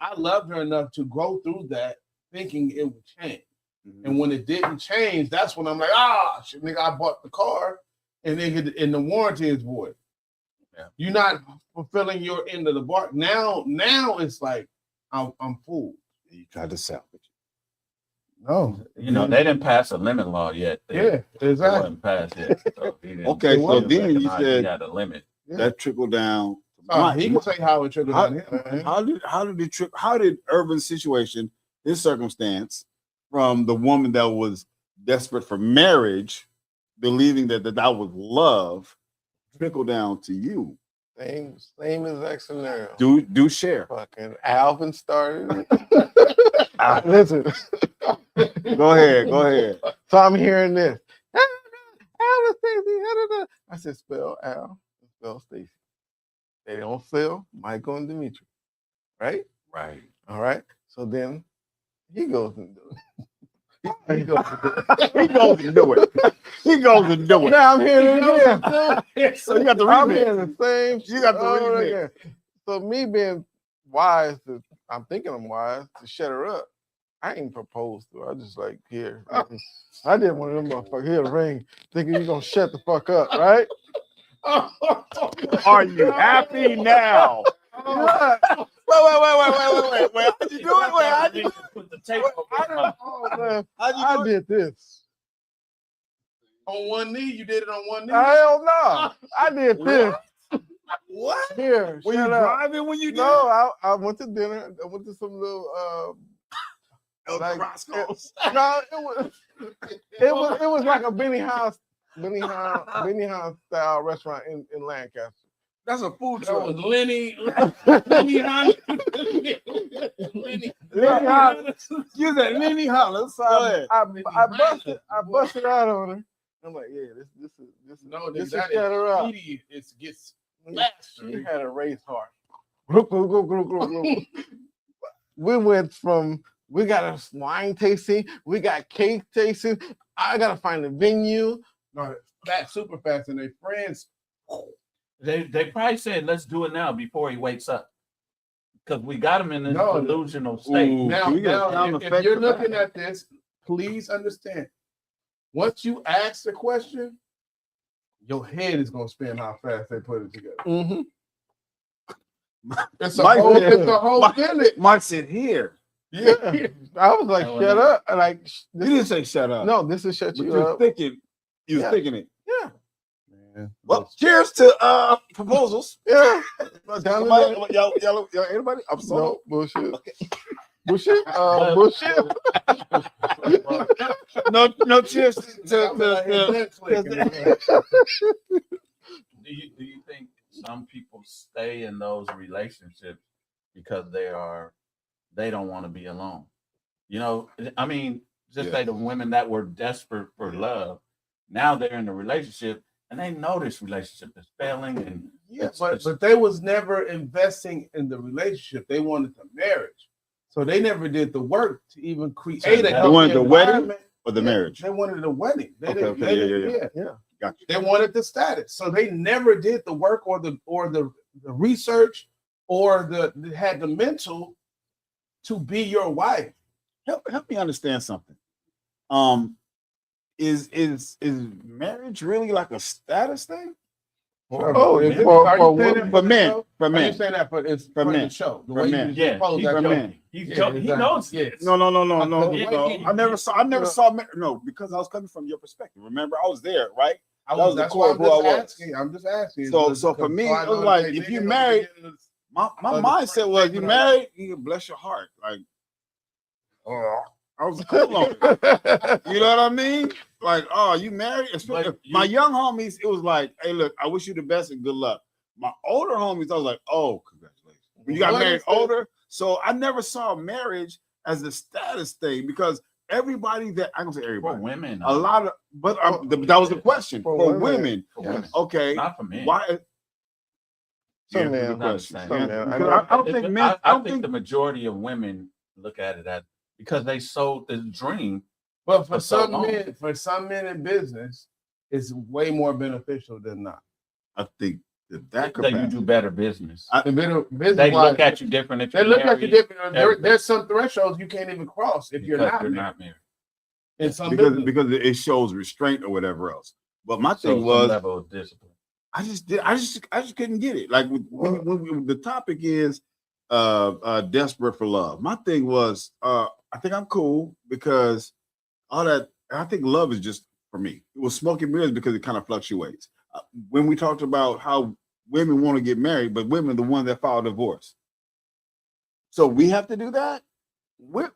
I loved her enough to go through that thinking it would change. And when it didn't change, that's when I'm like, shit, nigga, I bought the car and the warranty is void. Yeah. You're not fulfilling your end of the bar. Now it's like I'm fooled. You tried to salvage. No. You know, they didn't pass a limit law yet. Yeah, It exactly. wasn't passed yet. So he didn't- Okay, he so didn't then you recognize said he had a limit. that trickled down. He can say how it trickled down here. How did Urban's situation, his circumstance, from the woman that was desperate for marriage, believing that was love, trickle down to you? Same exact scenario. Do share. Fucking Alvin started it. Listen. Go ahead. So I'm hearing this. Al and Stacy. I said, spell Al, spell Stacy. They don't spell Michael and Dimitri. Right? Right. All right. So then he goes and do it. He goes and do it. Now I'm hearing it again. So you got the I'm remix. hearing the same. You got the over remix. again. So me being wise, I'm thinking I'm wise to shut her up. I ain't proposed to her. I just like, here. I did one of them motherfuckers. Here, the ring, thinking you gonna shut the fuck up, right? Are you happy now? What? Wait. How'd you do it? How'd you do it? Put the tape I did this. On one knee, you did it on one knee. Hell no. I did this. What? Here. Were you shut up. driving when you did it? No, I went to dinner. I went to some little El like- Roscoe's. no, it was like a Benny House Benihana style restaurant in Lancaster. That's a food That truck. was Lenny. Lenny Hunt. Lenny. You said Lenny Holler. So I busted out on her. I'm like, yeah, this is that shut her up. idiot. It gets slashed. She had a race heart. We went from we got a wine tasting, we got cake tasting. I gotta find a venue. No, fat, super fast, and their friends. They probably said, let's do it now before he wakes up. Because we got him in an delusional state. Ooh, Now, if effect you're for looking that? at this, please understand. Once you ask the question, your head is gonna spin how fast they put it together. Mm-hmm. It's a whole village. Mike said here. Yeah. I was like, shut up. Like You didn't say shut up. no, this is shut But you you was up. thinking. You was Yeah. thinking it. Yeah. Man. Well, cheers to proposals. Yeah. Somebody, y'all, anybody? I'm sorry. No bullshit. Bullshit. Bullshit. No cheers to Do you think some people stay in those relationships because they don't want to be alone? You know, I mean, just say the women that were desperate for love, now they're in a relationship and they know this relationship is failing. And but they was never investing in the relationship. They wanted the marriage, so they never did the work to even create a They healthy wanted the wedding environment. or the marriage. They wanted the wedding. They Okay, didn't. okay, yeah. Gotcha. They wanted the status, so they never did the work or the research or had the mental to be your wife. Help me understand something. Is marriage really like a status thing? Oh, Is it- for are you saying women- that For the men, show? for Are you men. saying that for it's For for men. the show? The For way men. you just posed that for joke. men. He's Yeah, joking. He exactly. knows. Yes. No. I never saw because I was coming from your perspective. Remember, I was there, right? That was the That's core why of who I was. I'm just asking. So for me, it was like if you married, my mindset was you married, you can bless your heart. Like, I was cool on it. You know what I mean? Like, oh, you married? My young homies, it was like, hey, look, I wish you the best and good luck. My older homies, I was like, oh, congratulations. When you got married older, so I never saw marriage as a status thing because everybody that I don't say everybody, For women, a lot of, but that was the question for women. For women. Okay, Not for men. why? Some Yeah, men. good question. Some men. Because I don't think men. I think the majority of women look at it as because they sold the dream. But for so some men in business, it's way more beneficial than not. I think that That you capacity. do better business. Business They look at you different if They you're look at you married, different. There's some thresholds you can't even cross if you're because not married. married. In some because business. because it shows restraint or whatever else. But my So thing some was, level of discipline. I just couldn't get it. Like when the topic is desperate for love. My thing was I think I'm cool because all that I think love is just for me. It was smoke and mirrors because it kind of fluctuates. When we talked about how women want to get married, but women are the ones that file divorce. So we have to do that. Not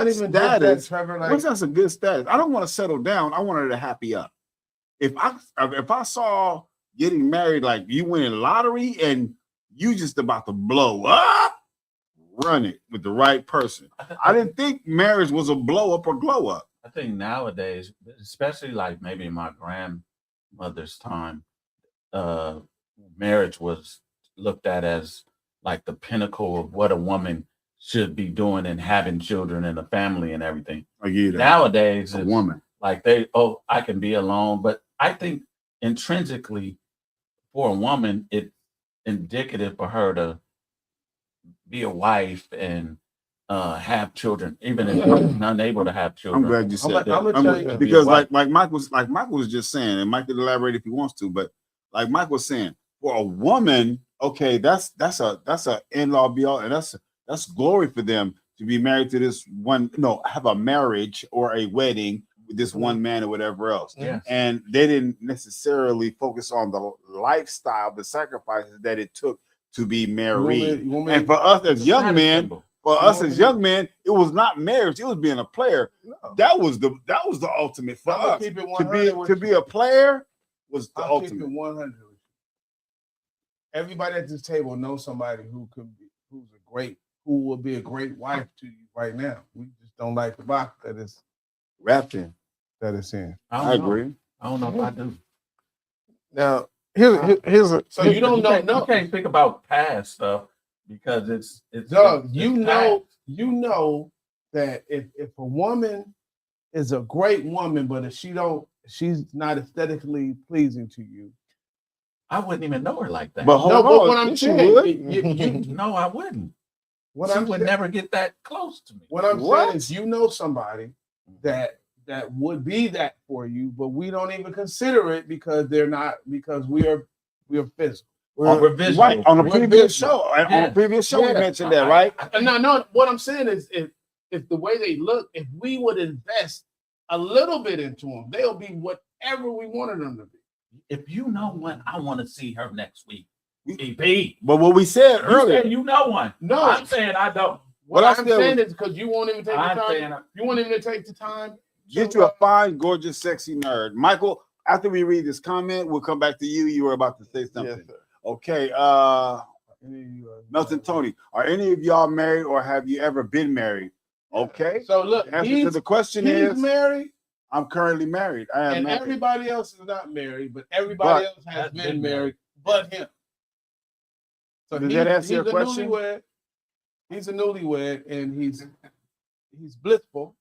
even status, Trevor. what's that's a good status? I don't want to settle down. I want her to happy up. If I saw getting married like you winning lottery and you just about to blow up, run it with the right person. I didn't think marriage was a blow up or glow up. I think nowadays, especially like maybe in my grandmother's time, marriage was looked at as like the pinnacle of what a woman should be doing and having children and a family and everything. Nowadays, a it's woman like I can be alone, but I think intrinsically for a woman, it's indicative for her to be a wife and have children, even if she's unable to have children. I'm glad you said that. I'm gonna tell you because like Mike was just saying, and Mike could elaborate if he wants to, but like Mike was saying, for a woman, okay, that's a in-law be all, and that's glory for them to be married to this one, have a marriage or a wedding with this one man or whatever else. Yeah. And they didn't necessarily focus on the lifestyle, the sacrifices that it took to be married. And for us as young men, For us as young men, it was not marriage; it was being a player. No. That was the ultimate for I'll us. keep it 100 To be a player was the I'll keep ultimate. it 100. Everybody at this table knows somebody who will be a great wife to you right now. We just don't like the box that it's Wrapped in. in. I agree. I don't know if I do. Now, here's a So you don't know. You can't think about past stuff because it's Doug, it's you know that if a woman is a great woman, but if she's not aesthetically pleasing to you. I wouldn't even know her like that. But hold on, what I'm yes, saying, you would. No, I wouldn't. what She I'm would saying- never get that close to me. What I'm What? saying is, you know somebody that would be that for you, but we don't even consider it because we're physical. We're visual. Right on the We're previous visual. show. On the previous show, we Yeah. mentioned that, right? No. What I'm saying is, if the way they look, if we would invest a little bit into them, they'll be whatever we wanted them to be. If you know one, I want to see her next week. EP. But what we said You earlier, said you know one. No. I'm saying I don't. What I I'm said saying is because you won't even take the I'm time. saying You won't even take the time. get you a fine, gorgeous, sexy nerd. Michael, after we read this comment, we'll come back to you. You were about to say something. Yes, sir. Okay. Milton Tony, are any of y'all married or have you ever been married? Okay. So look, The answer to the question he's is married, I'm currently married. I am and married. everybody else is not married, but everybody else has has been been married, but him. So Does that answer your he's a question? newlywed. He's a newlywed, and he's blissful,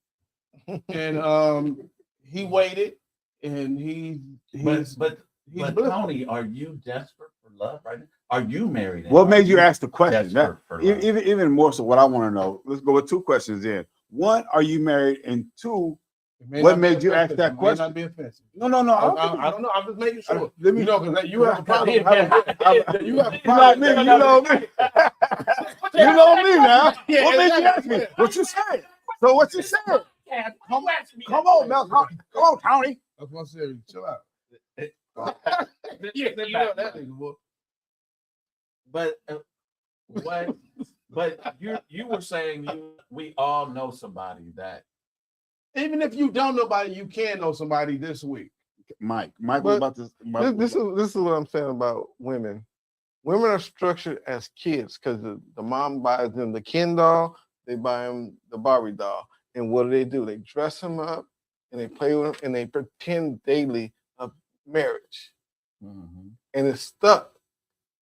and he waited, and he's But blissful. Tony, are you desperate for love right now? Are you married? and What are made you ask the question? desperate for love? Even more so, what I want to know. Let's go with two questions in. One, are you married? And two, It may what not be made you ask offensive. that It may question? not be offensive. no. I don't know. I'm just making sure. Let me- Because you have a problem. You have a You know me. You know me. You know me now. Yeah, What made you ask exactly. me? What you saying? So what you saying? Come on, Mel. Come on, Tony. That's what I said. Chill out. Yeah, You know that nigga, boy. But what? But you were saying we all know somebody that. Even if you don't know nobody, you can know somebody this week. Mike was But about to. This is what I'm saying about women. Women are structured as kids because the mom buys them the Ken doll, they buy them the Barbie doll, and what do? They dress them up and they play with them and they pretend daily of marriage, Mm-hmm. and it's stuck.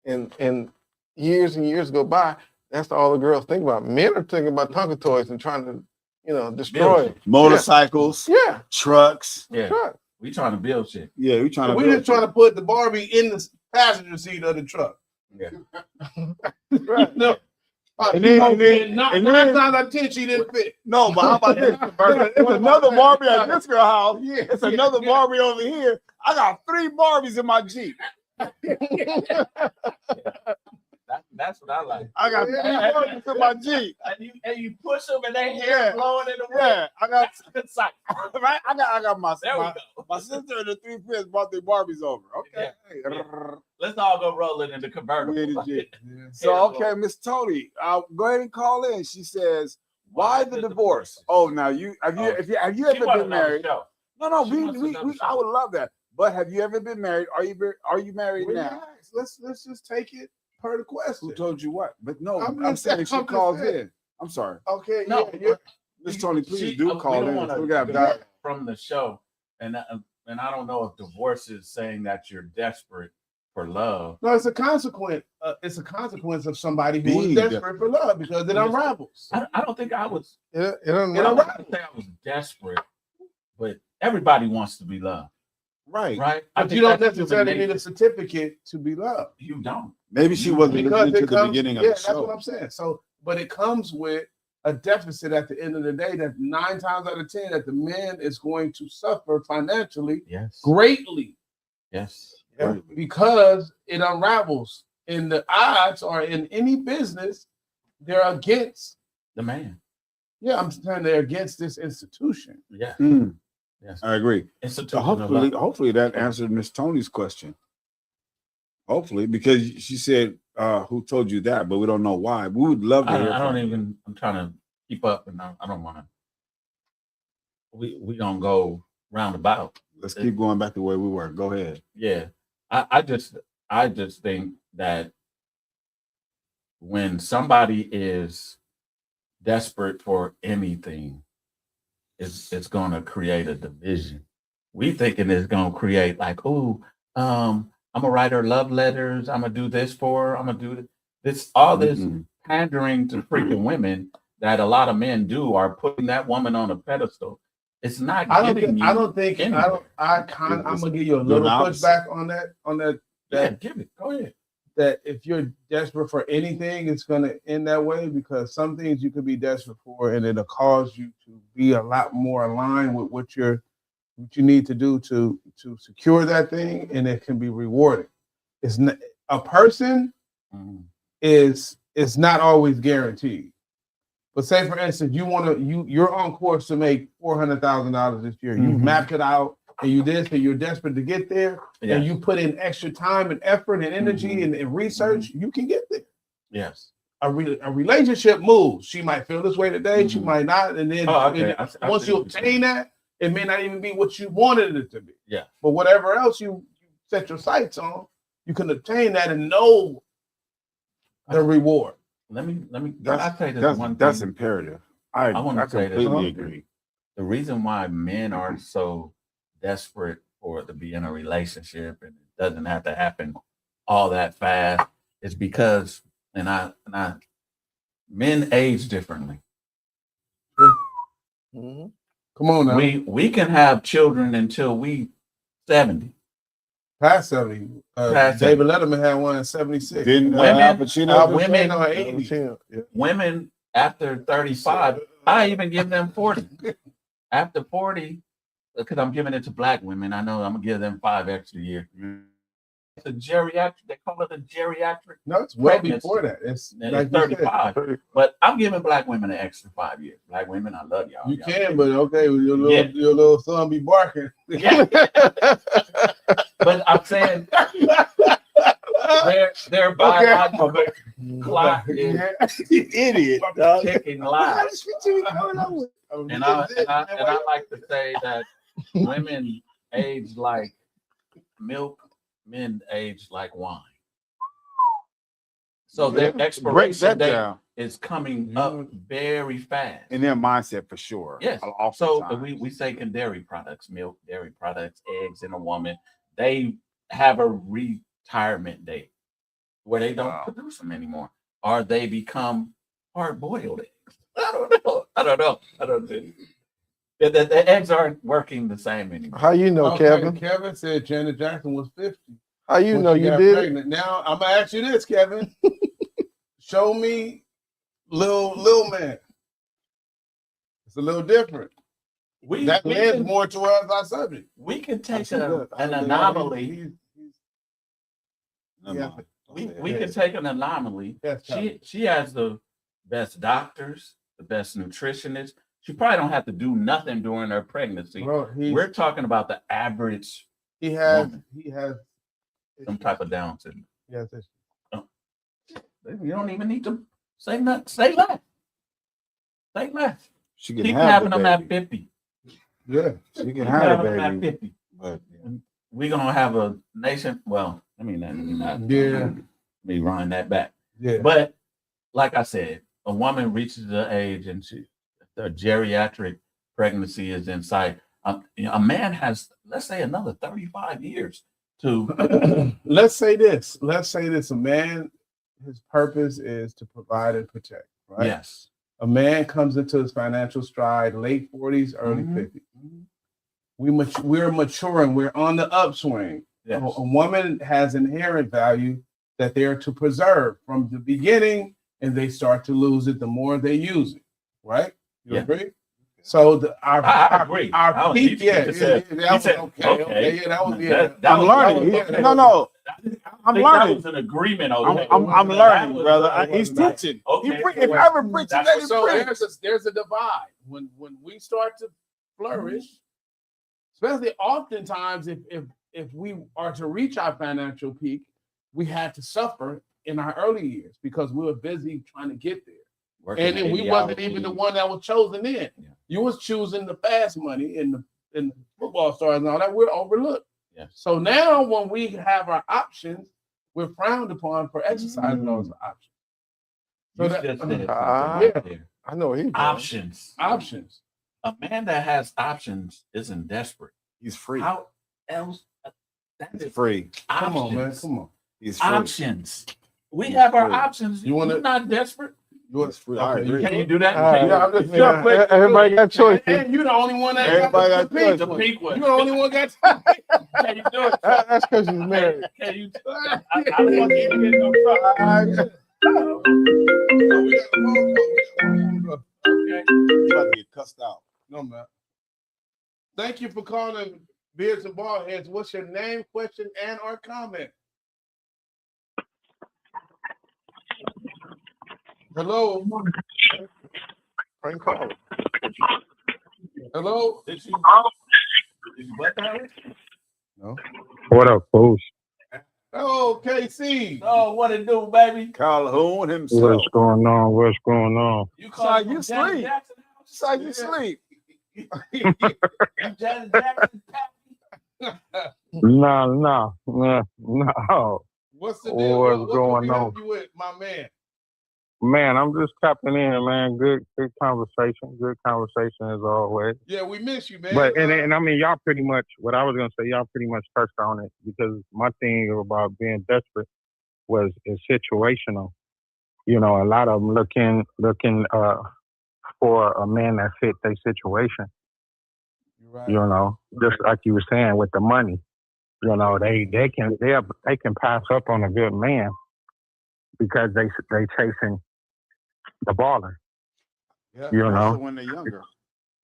And years go by. That's all the girls think about. Men are thinking about Tonka toys and trying to, destroy it. Motorcycles, Yeah, trucks. Yeah, truck. we trying to build shit. Yeah, we trying to. We just trying to put the Barbie in the passenger seat of the truck. Yeah. Right. No. And then- nine and then- times out of 10, she didn't fit. No, but how about this? It's another Barbie at this girl house. Yeah, It's another Barbie over here. I got 3 Barbies in my Jeep. That's what I like. I got 3 Barbies in my Jeep. And you push them and they hair blowing in the wind. Yeah, I got Good sight. right. I got my There we my, go. my sister and the 3 friends brought their Barbies over. Okay. Let's all go roll it in the convertible. We in the Jeep. Yeah. So okay, Miss Tony, go ahead and call in. She says, "Why the divorce?" Oh, now have you She ever wasn't on been the married? show. No, She wants another I show. would love that. But have you ever been married? Are you married now? Relax. Let's just take it per the question. Who told you what? But no, I'm I'm just saying saying- she I'm just calls saying. in. I'm sorry, Okay. No, Yeah. Miss Tony. Please we do call don't in. wanna We got divert from the show, and I don't know if divorce is saying that you're desperate for love. No, it's a consequence. It's a consequence of somebody who is Being desperate for love because it unravels. I don't think I was. It I unravels. don't think I was desperate, but everybody wants to be loved, right. right? But you don't necessarily need a certificate to be loved. You don't. Maybe she wasn't Because listening it to comes, the beginning of yeah, the that's show. what I'm saying. So, but it comes with a deficit at the end of the day that 9 times out of 10 that the man is going to suffer financially Yes. greatly. Yes. Yeah, because it unravels. And the odds are in any business, they're against. The man. Yeah, I'm saying they're against this institution. Yeah. Mm, Yes. I agree. Institution of love. Hopefully that answered Miss Tony's question. Hopefully, because she said who told you that, but we don't know why. We would love to hear from you. I'm trying to keep up, and I don't want to. We don't go roundabout. Let's keep going back to where we were. Go ahead. Yeah, I just think that when somebody is desperate for anything, it's going to create a division. We thinking it's going to create like, I'm gonna write her love letters. I'm gonna do this for her. I'm gonna do this. All this pandering to freaking women that a lot of men do are putting that woman on a pedestal. It's not. I'm gonna give you a little pushback on that. Yeah, give it. Go ahead. That if you're desperate for anything, it's gonna end that way, because some things you could be desperate for, and it'll cause you to be a lot more aligned with what you need to do to secure that thing, and it can be rewarding. It's not a person is not always guaranteed. But say for instance, you're on course to make $400,000 this year. You mapped it out and you did, and you're desperate to get there, and you put in extra time and effort and energy and research, you can get there. Yes. A relationship moves. She might feel this way today, she might not, and then once you obtain that, it may not even be what you wanted it to be. Yeah. But whatever else you set your sights on, you can obtain that and know the reward. Let me. That's imperative. I completely agree. The reason why men are so desperate to be in a relationship, and it doesn't have to happen all that fast, is because men age differently. Mm-hmm. Come on now. We can have children until we 70. Past 70. David Letterman had one at 76. Women after 35, I even give them 40. After 40, because I'm giving it to black women, I know I'm gonna give them 5 extra years. It's a geriatric. They call it a geriatric. No, it's well before that. It's like 35. But I'm giving black women an extra 5 years. Black women, I love y'all. You can, but okay, your little son be barking. Yeah. But I'm saying their biological clock is idiot. Ticking lives. And I like to say that women age like milk, men age like wine. So their expiration date is coming up very fast. In their mindset, for sure. Yes. So we say in dairy products, milk, dairy products, eggs in a woman, they have a retirement date where they don't produce them anymore, or they become hard-boiled eggs. I don't know. The eggs aren't working the same anymore. How you know, Kevin? Kevin said Janet Jackson was 50. How you know you did? Pregnant. Now I'm gonna ask you this, Kevin. Show me Lil Man. It's a little different. That lends more towards our subject. We can take an anomaly. We can take an anomaly. She has the best doctors, the best nutritionists. She probably don't have to do nothing during her pregnancy. Bro, we're talking about the average. He has some type of Down syndrome. Yes. You don't even need to say nothing. Say less. Say less. She can keep have having the them baby. at 50. Yeah, she can have the baby. At 50. But we're gonna have a nation. Well, let me run that back. Yeah. But like I said, a woman reaches the age and the geriatric pregnancy is in sight. A man has, let's say, another 35 years to. Let's say this. A man, his purpose is to provide and protect, right? Yes. A man comes into his financial stride, late 40s, early 50s. We're maturing. We're on the upswing. Yes. A woman has inherent value that they're to preserve from the beginning, and they start to lose it the more they use it, right? You agree? So I agree. Our peak, that was okay. I'm learning. I'm learning. That was an agreement. I'm learning, brother. He's teaching. Okay. If ever preaching, there's a divide when we start to flourish, especially oftentimes if we are to reach our financial peak, we had to suffer in our early years because we were busy trying to get there. Working And then we 80 wasn't hours a even the week. one that was chosen in. Yeah. You was choosing the fast money and the football stars and all that. We're overlooked. Yeah. So now when we have our options, we're frowned upon for exercising those options. So You that, just said something yeah. right there. I know he's Options. options. A man that has options isn't desperate. He's free. How else? That He's is free. Come on, man. options. Come on. He's free. Options. We He's have our free. options. You wanna- You're not desperate. He's free. I agree. Can you do that? Yeah, I'm just yeah, jumping. everybody got choices. And you the only one that Everybody got got the pink. choices. The pink one. You the only one got. Can you do it? That's because he's married. Can you? I don't want you to get no trouble. So we got the phone call. Okay. He's about to get cussed out. No, man. Thank you for calling Beards and Ballheads. What's your name, question, and or comment? Hello. Prank call. Hello. Did you butt that? No. What up, fools? Oh, KC. Oh, what it do, baby? Calhoun himself. What's going on? What's going on? You Like called you from Janet sleep. Jackson house? It's like you sleep. You Janet Jackson pappy? No. What's the deal? What's What going can we on? help you with, my man? Man, I'm just tapping in, man. Good conversation. Good conversation as always. Yeah, we miss you, man. But and I mean, y'all pretty much what I was gonna say. Y'all pretty much touched on it because my thing about being desperate is situational. You know, a lot of them looking for a man that fit their situation. You're right. You know, just like you were saying with the money. You know, they can pass up on a good man because they chasing the baller. Yeah. You Also know, when they're younger.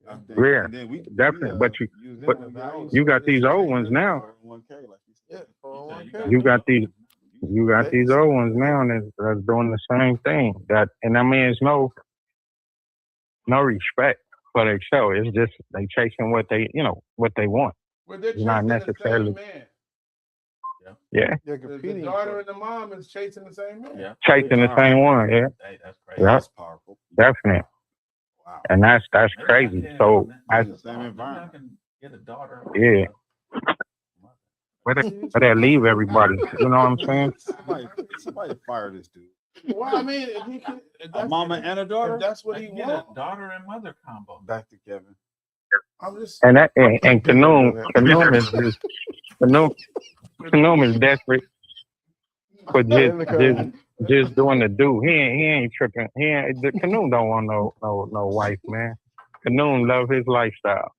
Yeah, And then we definitely. But use them but as values. you got these old ones now. 1K, like you Yeah. said. You got these old ones now that's doing the same thing. And I mean, it's no respect for themselves. It's just they chasing what they want. Well, they're Not chasing necessarily. the same man. Yeah, They're The competing. daughter and the mom is chasing the same man. Yeah. chasing the same one. Yeah, Hey, that's crazy. Yeah. That's powerful. definitely. Wow. And that's Maybe crazy. I can- So maybe the same I environment. can get a daughter. Yeah. Where they leave everybody? You know what I'm saying? Somebody fire this dude. Well, I mean, if he can, if A that's, mama and a daughter? if that's what I he can get a wants, daughter and mother combo. Back to Kevin. I'm just. And Kanoom is desperate for just doing the do. He ain't tripping. The Kanoom don't want no wife, man. Kanoom love his lifestyle.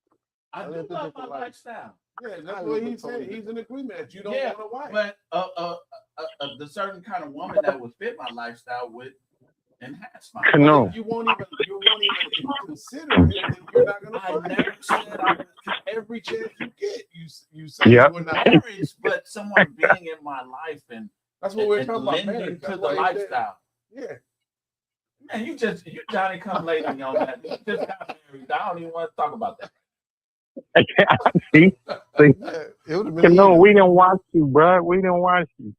I do love my lifestyle. Yeah, that's what he said. He's in agreement that you don't Yeah, want a wife. but the certain kind of woman that would fit my lifestyle would enhance my. But Kanoom. if you won't even consider it, then you're not gonna I find never it. said I would Every chance you get, you say Yep. you are not. marriage, but someone being in my life and That's what we're talking about. lending Marriage. to That's the why he said- lifestyle. Yeah. Man, you Johnny come lately on that. You just got married. I don't even want to talk about that. See, Yeah, it would have been. Kanoom, easy. we didn't watch you, bro. We didn't watch you.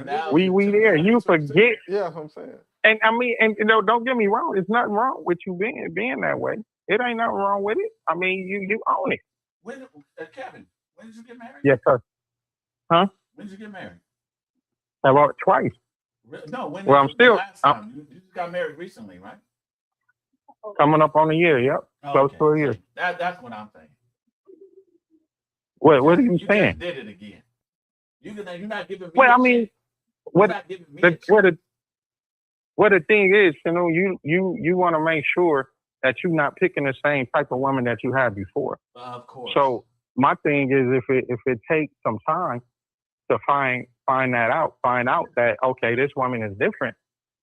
Now, We there. You forget. Yeah, that's what I'm saying. And I mean, and you know, don't get me wrong. It's nothing wrong with you being that way. It ain't nothing wrong with it. I mean, you own it. When, Kevin, when did you get married? Yes, sir. When did you get married? About twice. No, when? Well, I'm still- Last time? You just got married recently, right? Coming up on a year. Yep. Close to a year. See, that's what I'm saying. What are you You saying? just did it again. You're not giving me. Well, a I mean, chance. You're what not giving me a chance. what the thing is, you know, you want to make sure that you're not picking the same type of woman that you had before. Of course. So my thing is, if it takes some time to find out that okay, this woman is different,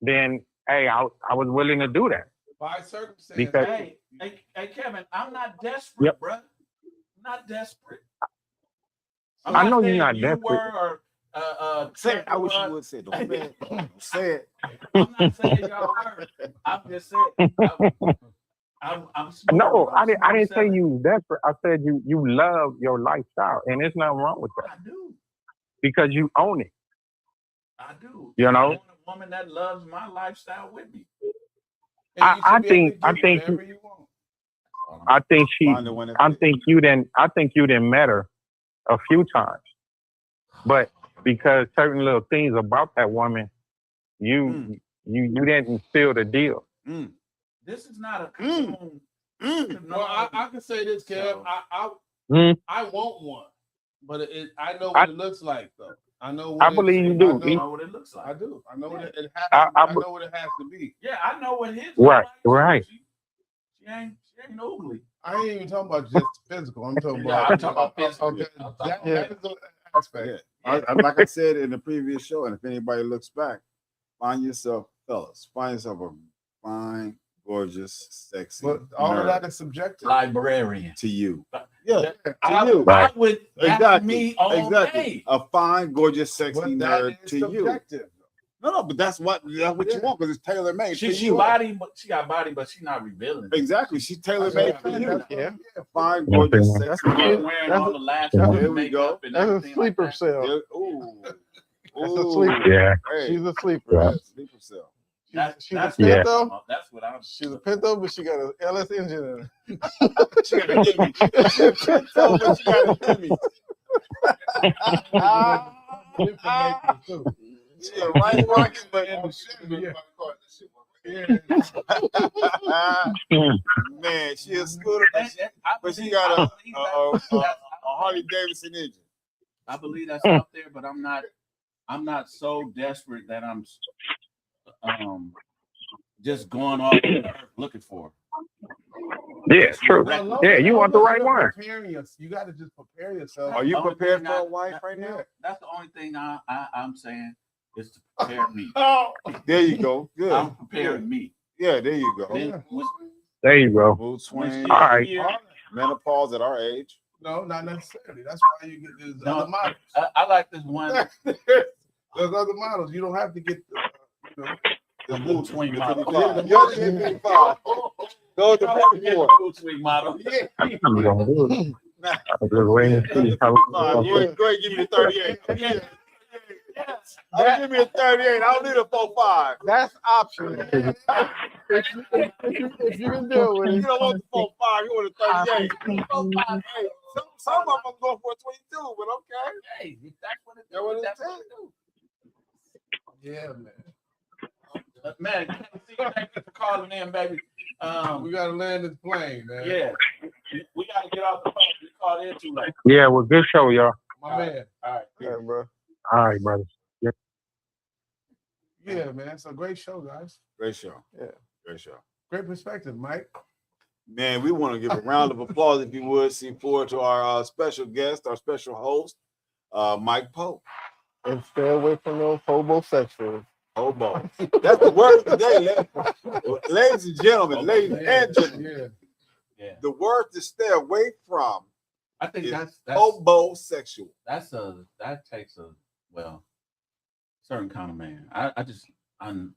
then hey, I was willing to do that. By circumstance. Because- Hey, Kevin, I'm not desperate, Yep. bruh. I'm not desperate. I know you're saying not you desperate. were or Say it. I wish Trevor you would say it. Don't say it. Don't say it. I'm not saying y'all were. I'm just saying. I'm smooth. No, I'm I didn't say selling. you was desperate. I said you love your lifestyle, and there's nothing wrong with that I do. because you own it. I do. You And know? I want a woman that loves my lifestyle with me. I think you didn't met her a few times, but because certain little things about that woman, you didn't seal the deal. This is not a condone. Well, I can say this, Kev. So- I want one, but I know what it looks like, though. I know. What I believe you do. I know what it looks like. I do. I know what it has. I know what it has to be. Yeah, I know what his. Right, like. right. She ain't ugly. I ain't even talking about just physical. I'm talking Yeah, about. I'm talking about physical. Okay, that is an Yeah. aspect. Like I said in the previous show, and if anybody looks back, find yourself, fellas, find yourself a fine, gorgeous, sexy. But all of nerd that is subjective. Librarian. to you. Yeah, I, you. I would. That's Exactly. me all Exactly. day. A fine, gorgeous, sexy But that nerd is to you. subjective. No, but that's what you want because it's tailor made. She body, but she got body, but she's not revealing. Exactly. She's tailor made for you. Yeah. Fine, gorgeous, Okay. sexy Not nerd. wearing That's all a- the lashes, There and we makeup, go. and That's a everything sleeper like that. cell. Yeah, ooh. That's a Ooh. sleeper. Yeah. Hey, She's a sleeper. Yeah. sleeper cell. She's a That's Yeah. pinto. That's what I'm. She's a pinto, but she got an LS engine in her. She got a Hemi. She a pinto, but she got a Hemi. She a right rocket, but in the Chevy. Man, she a scooter, but she got a Harley Davidson engine. I believe that's up there, but I'm not so desperate that I'm just going off the earth looking for. Yeah, true. Yeah, you want the right one. You got to just prepare yourself. Are you Only prepared thing for a I- wife right now? That's the only thing I'm saying is to prepare me. There you go. Good. I'm preparing me. Yeah, there you go. Then There you go. Mood when swing, she All right. here, menopause at our age. No, not necessarily. That's why you get these No, other models. I like this one. There's other models. You don't have to get The mood swing model. 55. You're 55. Go to The 54. mood swing model. Yeah. I'm gonna do it. I'm just waiting to see how Go ahead, give me a 38. Yeah. I'll give me a 38. I don't need a 45. That's optional. if you can deal with You it. don't want the 45. You want a 38. 45. Hey, some of them I'm going for a 22, but okay. Hey, that's what it That what it that's takes. what it do. Yeah, man. Man, see, thank you for calling in, baby. We got to land this plane, man. Yeah, we got to get off the phone. We called in too late. Yeah, well, good show, y'all. My man. All right. Yeah, bro. All right, brother. Yeah, man. It's a great show, guys. Great show. Yeah. Great show. Great perspective, Mike. Man, we want to give a round of applause, if you would, see forward to our special guest, our special host, Mike Pope. And stay away from those homosexuals. Hobo. That's the word of the day, ladies and gentlemen, ladies and gentlemen. Yeah. The word to stay away from I think is that's homosexual. that takes a certain kind of man. I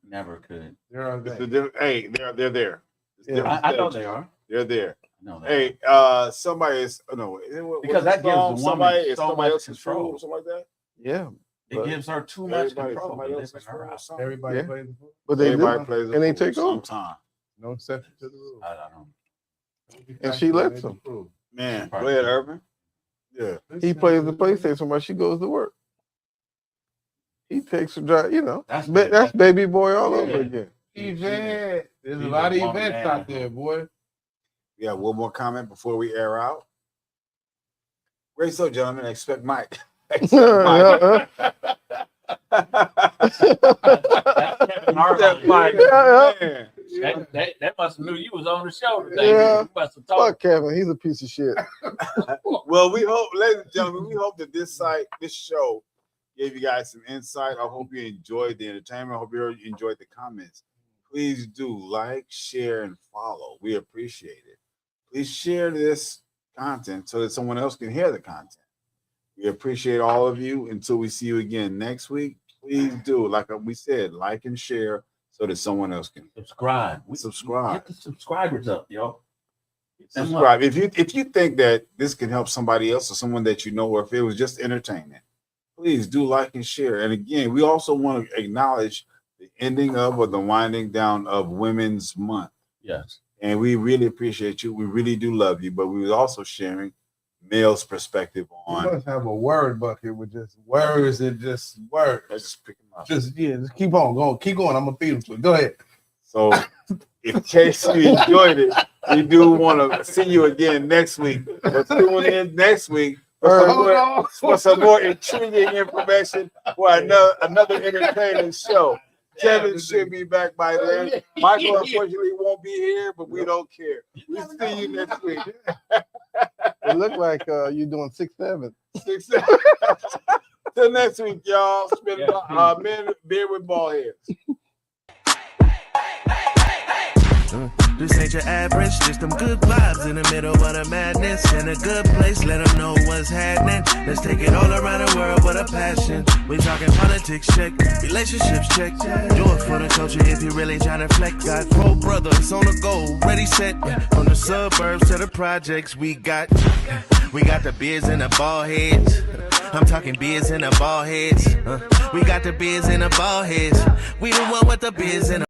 never could. There are It's they. a hey, they're there. It's Yeah. different I know stages. they are. They're there. I know they Hey, somebody is no Because that gives the woman somebody is so somebody much else's control. fool or something like that. Yeah. It gives her too much control. Somebody to else's live in fool her or house. something. Everybody Yeah. plays the fool. But they Everybody do. plays And they fool take over. sometime. No exception to the rule. I don't. And she lets him. Man, go ahead, Urban. Yeah. He plays the PlayStation while she goes to work. He takes her drive, That's that's baby boy all Yeah. over again. Event. There's a He's lot a of woman, events man. out there, boy. We got one more comment before we air out. Great so, gentlemen. Expect Mike. Expect Mike. That's Kevin Hart. Expect Mike. Yeah. Man. That must have knew you was on the show today. Yeah. You must have told. Fuck Kevin. He's a piece of shit. Well, we hope, ladies and gentlemen, we hope that this show gave you guys some insight. I hope you enjoyed the entertainment. I hope you enjoyed the comments. Please do like, share, and follow. We appreciate it. Please share this content so that someone else can hear the content. We appreciate all of you. Until we see you again next week, please do, like we said, like and share so that someone else can Subscribe. subscribe. Get the subscribers up, yo. Get them up. Subscribe. If you think that this can help somebody else or someone that you know, or if it was just entertainment, please do like and share. And again, we also want to acknowledge the ending of or the winding down of Women's Month. Yes. And we really appreciate you. We really do love you, but we was also sharing male's perspective You on. must have a word bucket with just words and just words. Let's just pick them up. Just keep on going. Keep going. I'm gonna feed them to you. Go ahead. So, in case you enjoyed it, we do want to see you again next week. But tune in next week for some more intriguing information for another entertaining show. Kevin should be back by then. Michael unfortunately won't be here, but we don't care. We'll see you next week. It looked like you're doing 6'7". 6'7". Till next week, y'all. Spend beer with ball heads. This ain't your average, just them good vibes in the middle of the madness. In a good place, let them know what's happening. Let's take it all around the world with a passion. We talking politics, check. Relationships, check. Do it for the culture if you really trying to flex. Got 4 brothers on the go, ready, set. From the suburbs to the projects, we got the beers and the ball heads. I'm talking beers and the ball heads. We got the beers and the ball heads. We the one with the beers and the